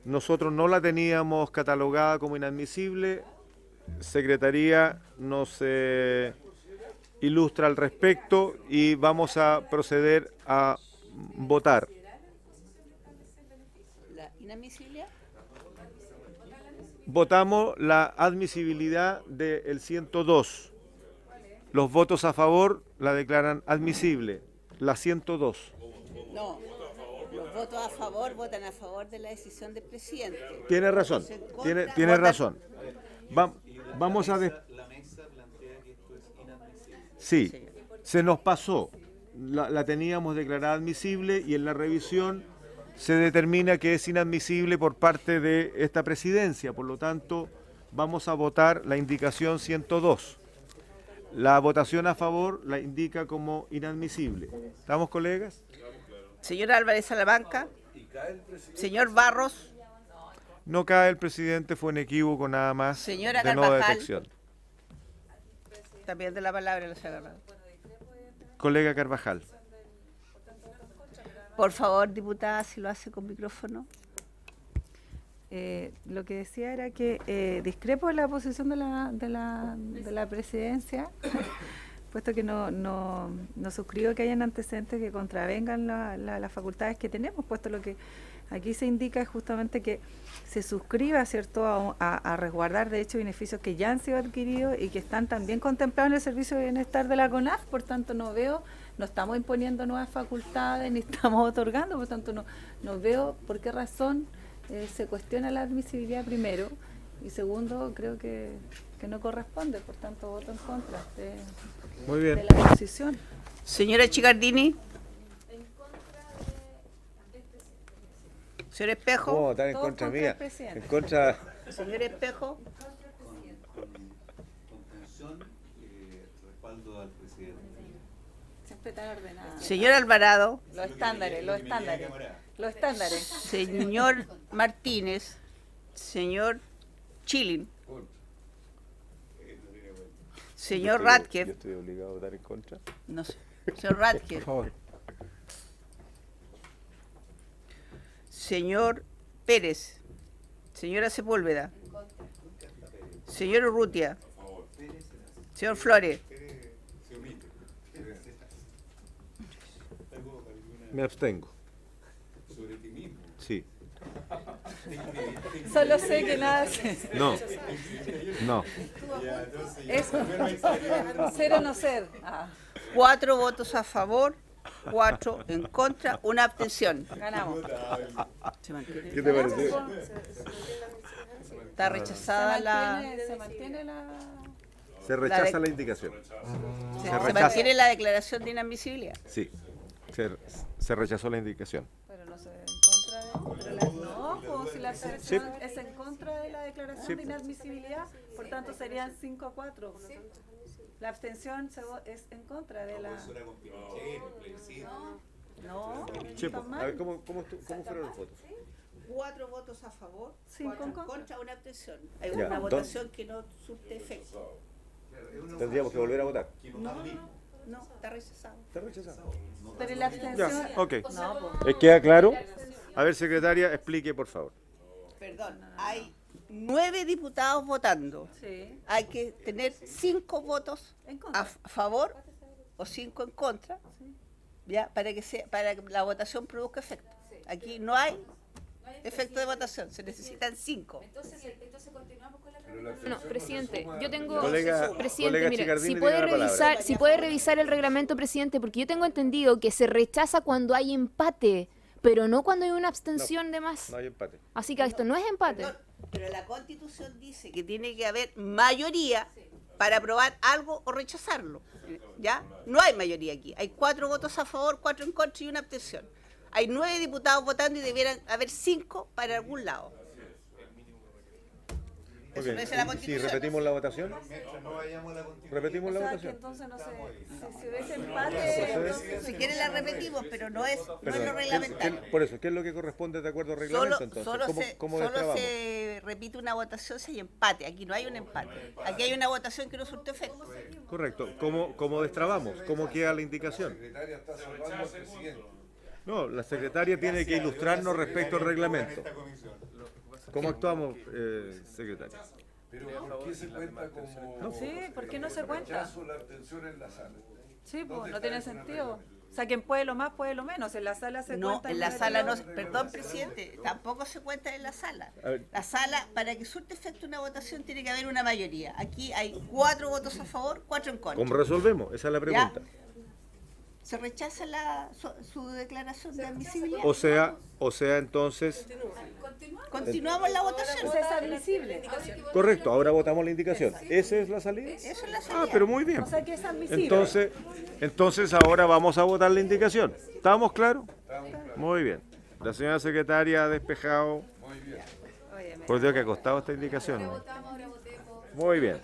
Nosotros no la teníamos catalogada como inadmisible. Secretaría nos ilustra al respecto y vamos a proceder a votar. ¿La inadmisibilidad? Votamos la admisibilidad del 102. Los votos a favor la declaran admisible. La 102. No, los votos a favor votan a favor de la decisión del presidente. Tiene razón, tiene razón. Vamos a... La mesa plantea que esto es inadmisible. Sí, se nos pasó. La teníamos declarada admisible y en la revisión se determina que es inadmisible por parte de esta presidencia. Por lo tanto, vamos a votar la indicación 102. La votación a favor la indica como inadmisible. ¿Estamos, colegas? Señor Álvarez Salamanca. Señor Barros. No cae el presidente, fue un equívoco nada más. Señora de no Carvajal. detección. También de la palabra la señora. Colega Carvajal. Por favor, diputada, si lo hace con micrófono. Lo que decía era que discrepo de la posición de la presidencia, puesto que no suscribo que hayan antecedentes que contravengan las facultades que tenemos, puesto lo que aquí se indica es justamente que se suscriba, ¿cierto?, a resguardar de hecho beneficios que ya han sido adquiridos y que están también contemplados en el servicio de bienestar de la CONAF. Por tanto, no estamos imponiendo nuevas facultades ni estamos otorgando, por tanto no veo por qué razón se cuestiona la admisibilidad primero, y segundo, creo que no corresponde, por tanto voto en contra Muy bien. de la posición. Señora Chicardini. Señor Espejo. ¿Cómo votar en Todos contra contra mía? el presidente. En contra... Señor Espejo. Contención, respaldo al presidente. Siempre tan ordenado. Señor Alvarado. Los estándares. Señor Martínez. Señor Chilin. Señor Radke. Yo estoy obligado a votar en contra. No sé. Señor Radke. Por favor. Señor Pérez. Señora Sepúlveda. Señor Urrutia. Señor Flores. Me abstengo. Sí. Solo sé que nada se... No. Eso. Ser o no ser. 4 votos a favor, 4 en contra, 1 abstención. Ganamos. ¿Qué te pareció? Está rechazada la... Se mantiene la... Se rechaza la indicación. Se mantiene la declaración de inadmisibilidad. Sí. Se rechazó la indicación. Pero no se en contra de... No, pues si la abstención es en contra de la declaración de inadmisibilidad, por tanto serían 5-4. La abstención es en contra de la... No, Chepo, a ver, ¿cómo fueron los votos? 4 votos a favor, 5 4 en contra, 1 abstención. Hay Ya, una votación que no surte efecto. Tendríamos que volver a votar. No, está rechazado. Está rechazado. Pero la abstención... Ya, ok. No, pues. ¿Queda claro? A ver, secretaria, explique, por favor. Perdón, hay 9 diputados votando. Sí. Hay que tener 5 votos a favor o 5 en contra, ya, para que la votación produzca efecto. Aquí no hay efecto de votación, se necesitan 5. Entonces continuamos con la no, presidente, yo tengo... Colega mire, Chicardini si puede revisar el reglamento, presidente, porque yo tengo entendido que se rechaza cuando hay empate, pero no cuando hay una abstención de más. No hay empate. Así que esto no es empate. Perdón, pero la Constitución dice que tiene que haber mayoría para aprobar algo o rechazarlo. ¿Ya? No hay mayoría aquí. Hay 4 votos a favor, 4 en contra y 1 abstención. Hay 9 diputados votando y debieran haber 5 para algún lado. Eso no dice la ¿Y si Constitución. repetimos la votación? ¿Repetimos la O sea, que votación? entonces no sé, si hubiese empate... entonces- Si quieren la repetimos, pero no es lo Perdón, reglamentario. por eso, ¿qué es lo que corresponde de acuerdo al reglamento entonces? ¿Cómo Solo destrabamos? se repite una votación si hay empate. Aquí no hay un empate. Aquí hay una votación que no surte efecto. Correcto. ¿Cómo destrabamos? ¿Cómo queda la indicación? No, la secretaria tiene que ilustrarnos respecto al reglamento. ¿Cómo actuamos, secretaria? Pero ¿por qué se cuenta como Sí, ¿por qué no se cuenta? rechazo la abstención en la sala? Sí, pues no tiene sentido. O sea, quien puede lo más, puede lo menos. En la sala se No, cuenta... en la sala no. Perdón, presidente, tampoco se cuenta en la sala. A ver. La sala, para que surte efecto una votación, tiene que haber una mayoría. Aquí hay 4 votos a favor, 4 en contra. ¿Cómo resolvemos? Esa es la pregunta. Se rechaza su declaración de admisibilidad. O sea, entonces... Continuamos la votación. O sea, es admisible. Correcto, ahora votamos la indicación. ¿Esa es la salida? Eso es la salida. Ah, pero muy bien. O sea, que es admisible. Entonces ahora vamos a votar la indicación. ¿Estamos claros? Muy bien. La señora secretaria ha despejado. Por Dios que ha costado esta indicación. Muy bien.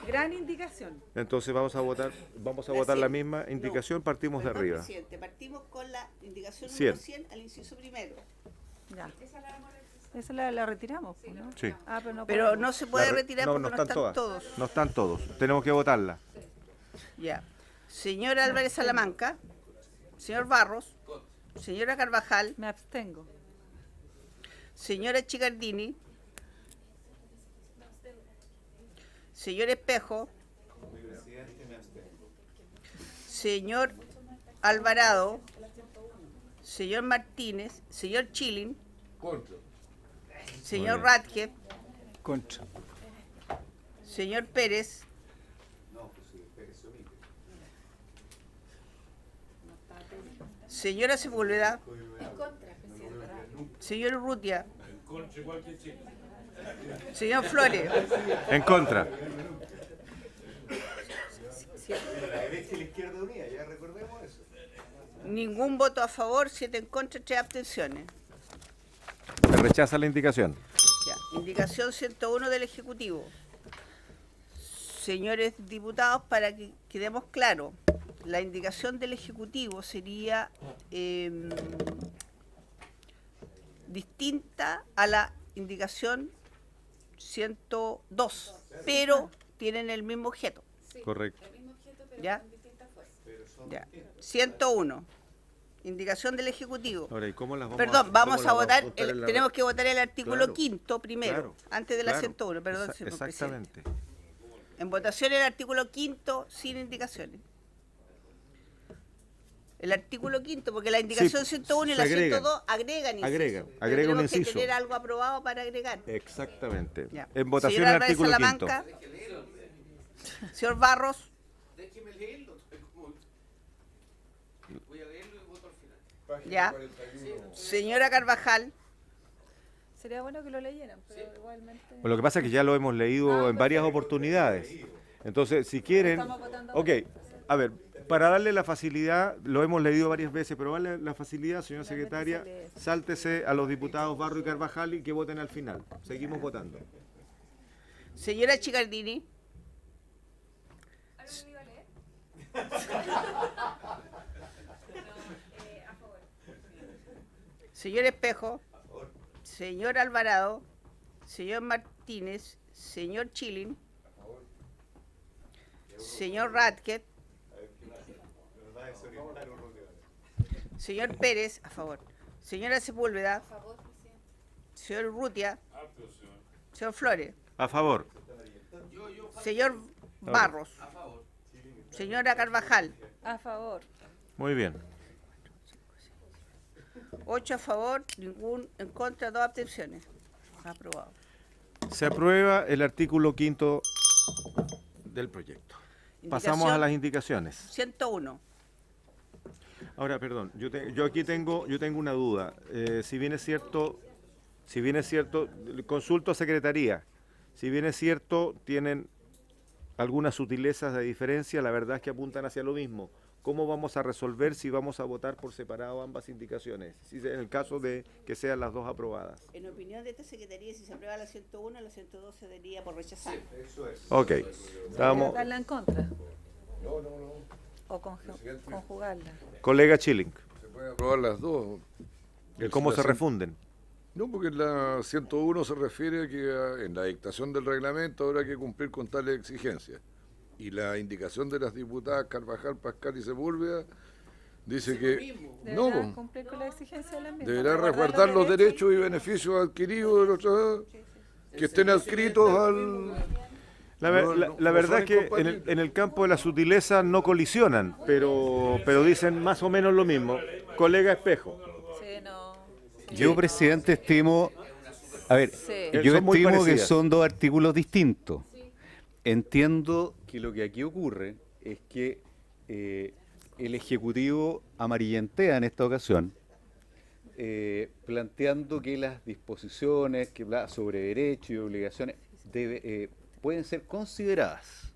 Gran indicación. Entonces vamos a votar la misma indicación, partimos de Perdón, arriba. presidente, partimos con la indicación 100. número 100 al inciso primero. Ya. Esa la retiramos, pues, ¿no? Sí. Pero podemos. no se puede retirar porque no están todas. todos. No están todos. Tenemos que votarla. Ya. Señor Álvarez Salamanca, señor Barros, señora Carvajal. Me abstengo. Señora Chicardini. Señor Espejo. Señor Alvarado. Señor Martínez. Señor Chilin. Contra. Señor Radke. Contra. Señor Pérez. Señora Sepúlveda. Señor Urrutia. Señor Flores. En contra. La derecha y la izquierda unida, ya recordemos eso. Ningún voto a favor, 7 en contra, 3 abstenciones. Se rechaza la indicación. Ya. Indicación 101 del Ejecutivo. Señores diputados, para que quedemos claros, la indicación del Ejecutivo sería distinta a la indicación 102, pero tienen el mismo objeto. Correcto. ¿Ya? Ya. 101. Indicación del Ejecutivo. Ahora, ¿y cómo las vamos Perdón, vamos cómo a las votar, en la- tenemos que votar el artículo Claro, quinto primero, claro, antes de la claro, 101, perdón, señor presidente. exactamente. En votación el artículo quinto sin indicaciones. El artículo quinto, porque la indicación 101 y la se agregan. 102 agregan inciso. Agrega Pero un tenemos inciso. que tener algo aprobado para agregar. Exactamente. Ya. En votación Señor el Álvarez artículo Salamanca, quinto. señor Barros, Déjeme leerlo. Voy a leerlo y voto al final. ya. Señora Carvajal, Sería bueno que lo leyeran, pero igualmente... Bueno, lo que pasa es que ya lo hemos leído en varias oportunidades. Entonces, si quieren... Estamos votando Ok, a ver, para darle la facilidad, lo hemos leído varias veces, pero darle la facilidad, señora secretaria, sáltese a los diputados Barro y Carvajal y que voten al final. Seguimos votando. señora Chicardini, señor Espejo, señor Alvarado, señor Martínez, señor Chilin, señor Radke, señor Pérez, a favor, señora Sepúlveda, señor Urrutia, señor Flores, A favor. señor Barros, señora Carvajal, A favor. Muy bien. 8 a favor, ningún en contra, 2 abstenciones. Aprobado. Se aprueba el artículo quinto del proyecto. Pasamos a las indicaciones. 101. Ahora, perdón, yo aquí tengo una duda. Si bien es cierto, consulto a Secretaría. Si bien es cierto, tienen algunas sutilezas de diferencia, la verdad es que apuntan hacia lo mismo. ¿Cómo vamos a resolver si vamos a votar por separado ambas indicaciones? Si en el caso de que sean las dos aprobadas. En opinión de esta Secretaría, si se aprueba la 101, la 102 se daría por rechazar. Eso es. Ok. Vamos. ¿Votarla en contra? No. ¿O conjugarla? Colega Chilling, Se pueden aprobar las dos. ¿cómo La se cien- refunden? No, porque en la 101 se refiere a que en la dictación del reglamento habrá que cumplir con tales exigencias. Y la indicación de las diputadas Carvajal, Pascal y Sepúlveda dice que no, Deberá cumplir con la exigencia de la misma. deberá resguardar los derechos y beneficios adquiridos de los trabajadores que estén adscritos al... La verdad es que en el campo de la sutileza no colisionan, pero dicen más o menos lo mismo. Colega Espejo. Sí, no. Yo, presidente, estimo... A ver, Sí. yo Son muy estimo que parecidas. son dos artículos distintos. Entiendo que lo que aquí ocurre es que el Ejecutivo amarillentea en esta ocasión, planteando que las disposiciones que sobre derechos y obligaciones pueden ser consideradas.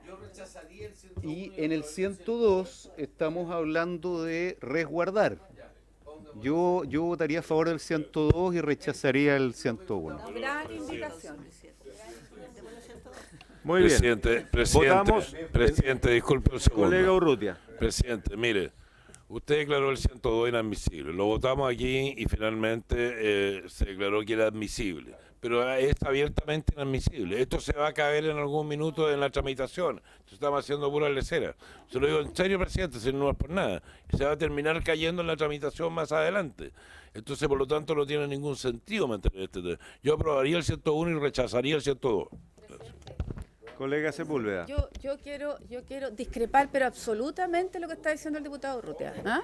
Yo rechazaría el 101. Y en el 102 estamos hablando de resguardar. Yo votaría a favor del 102 y rechazaría el 101. Gran indicación. Muy Presidente, Votamos. Presidente, disculpe un segundo. Colega Urrutia. Presidente, mire, usted declaró el 102 inadmisible. Lo votamos aquí y finalmente se declaró que era admisible. Pero es abiertamente inadmisible. Esto se va a caer en algún minuto en la tramitación. Estamos haciendo pura lecera. Se lo digo en serio, presidente, si no es por nada. Se va a terminar cayendo en la tramitación más adelante. Entonces, por lo tanto, no tiene ningún sentido mantener este tema. Yo aprobaría el 101 y rechazaría el 102. Colega Sepúlveda. Yo quiero discrepar, pero absolutamente lo que está diciendo el diputado Urrutia. ¿Ah?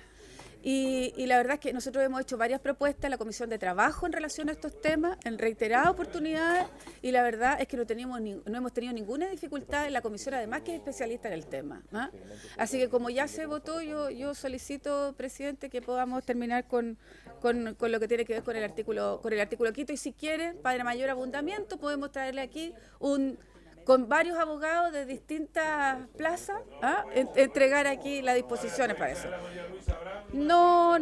Y la verdad es que nosotros hemos hecho varias propuestas en la Comisión de Trabajo en relación a estos temas, en reiteradas oportunidades, y la verdad es que no hemos tenido ninguna dificultad en la Comisión, además que es especialista en el tema. ¿Ah? Así que como ya se votó, yo solicito, presidente, que podamos terminar con lo que tiene que ver con el artículo quinto, y si quiere, para mayor abundamiento, podemos traerle aquí con varios abogados de distintas plazas, entregar aquí las disposiciones para eso. No.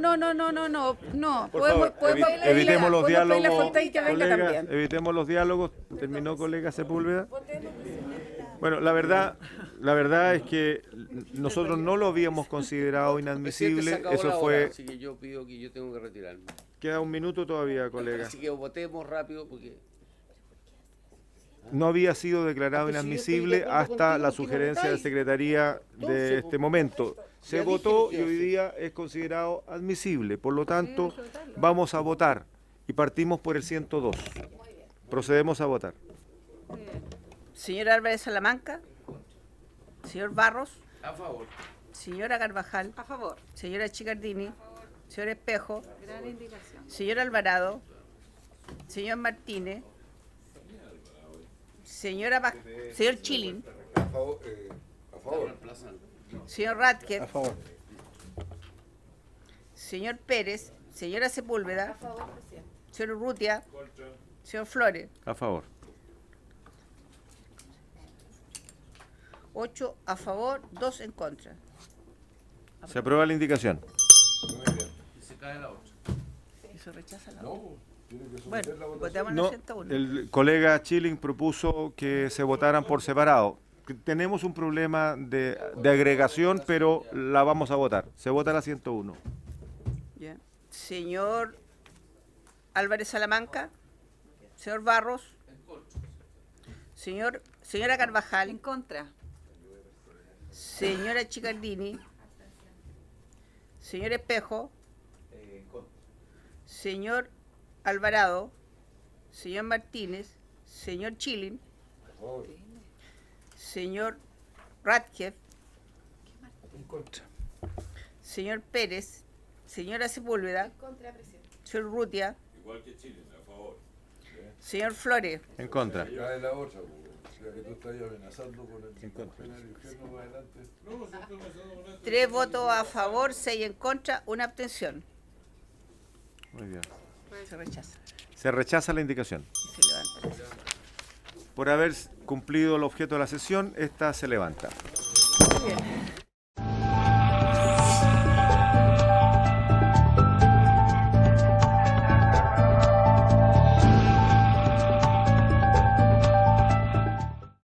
Evitemos los diálogos. Que venga también. Evitemos los diálogos. Terminó, colega Sepúlveda. Bueno, la verdad es que nosotros no lo habíamos considerado inadmisible. Eso fue. Así que yo pido que yo tengo que retirarme. Queda un minuto todavía, colega. Así que votemos rápido porque no había sido declarado inadmisible hasta la sugerencia de Secretaría de este momento. Se votó y hoy día es considerado admisible. Por lo tanto, vamos a votar y partimos por el 102. Procedemos a votar. Señor Álvarez Salamanca. Señor Barros. a favor. Señora Carvajal. A favor. Señora Chicardini. Señor Espejo. Gran indicación. Señor Alvarado. Señor Martínez. Señor Chilin. A favor. Señor Ratker. A favor. Señor Pérez. Señora Sepúlveda. A favor, presidente. Señor Urrutia. Señor Flores. A favor. 8 a favor, 2 en contra. Se aprueba la indicación. Se cae la 8. ¿Y se rechaza la otra? Bueno, votamos No, la 101. el colega Chilling propuso que se votaran por separado. Tenemos un problema de agregación, pero la vamos a votar. Se vota la 101. Bien. Señor Álvarez Salamanca. Señor Barros. Señora Carvajal. En contra. Señora Chicardini. Señor Espejo. Señor Alvarado. Señor Martínez. Señor Chilin. Señor Ratkev. Señor Pérez. Señora Sepúlveda. Señor Urrutia. Igual que Chile, a favor. Señor Flores. En contra. Cae la otra, que tú estás amenazando con el infierno para adelante. 3 votos a favor, 6 en contra, 1 abstención. Muy bien. Se rechaza. Se rechaza la indicación. Y se levanta. Por haber cumplido el objeto de la sesión, esta se levanta. Muy bien.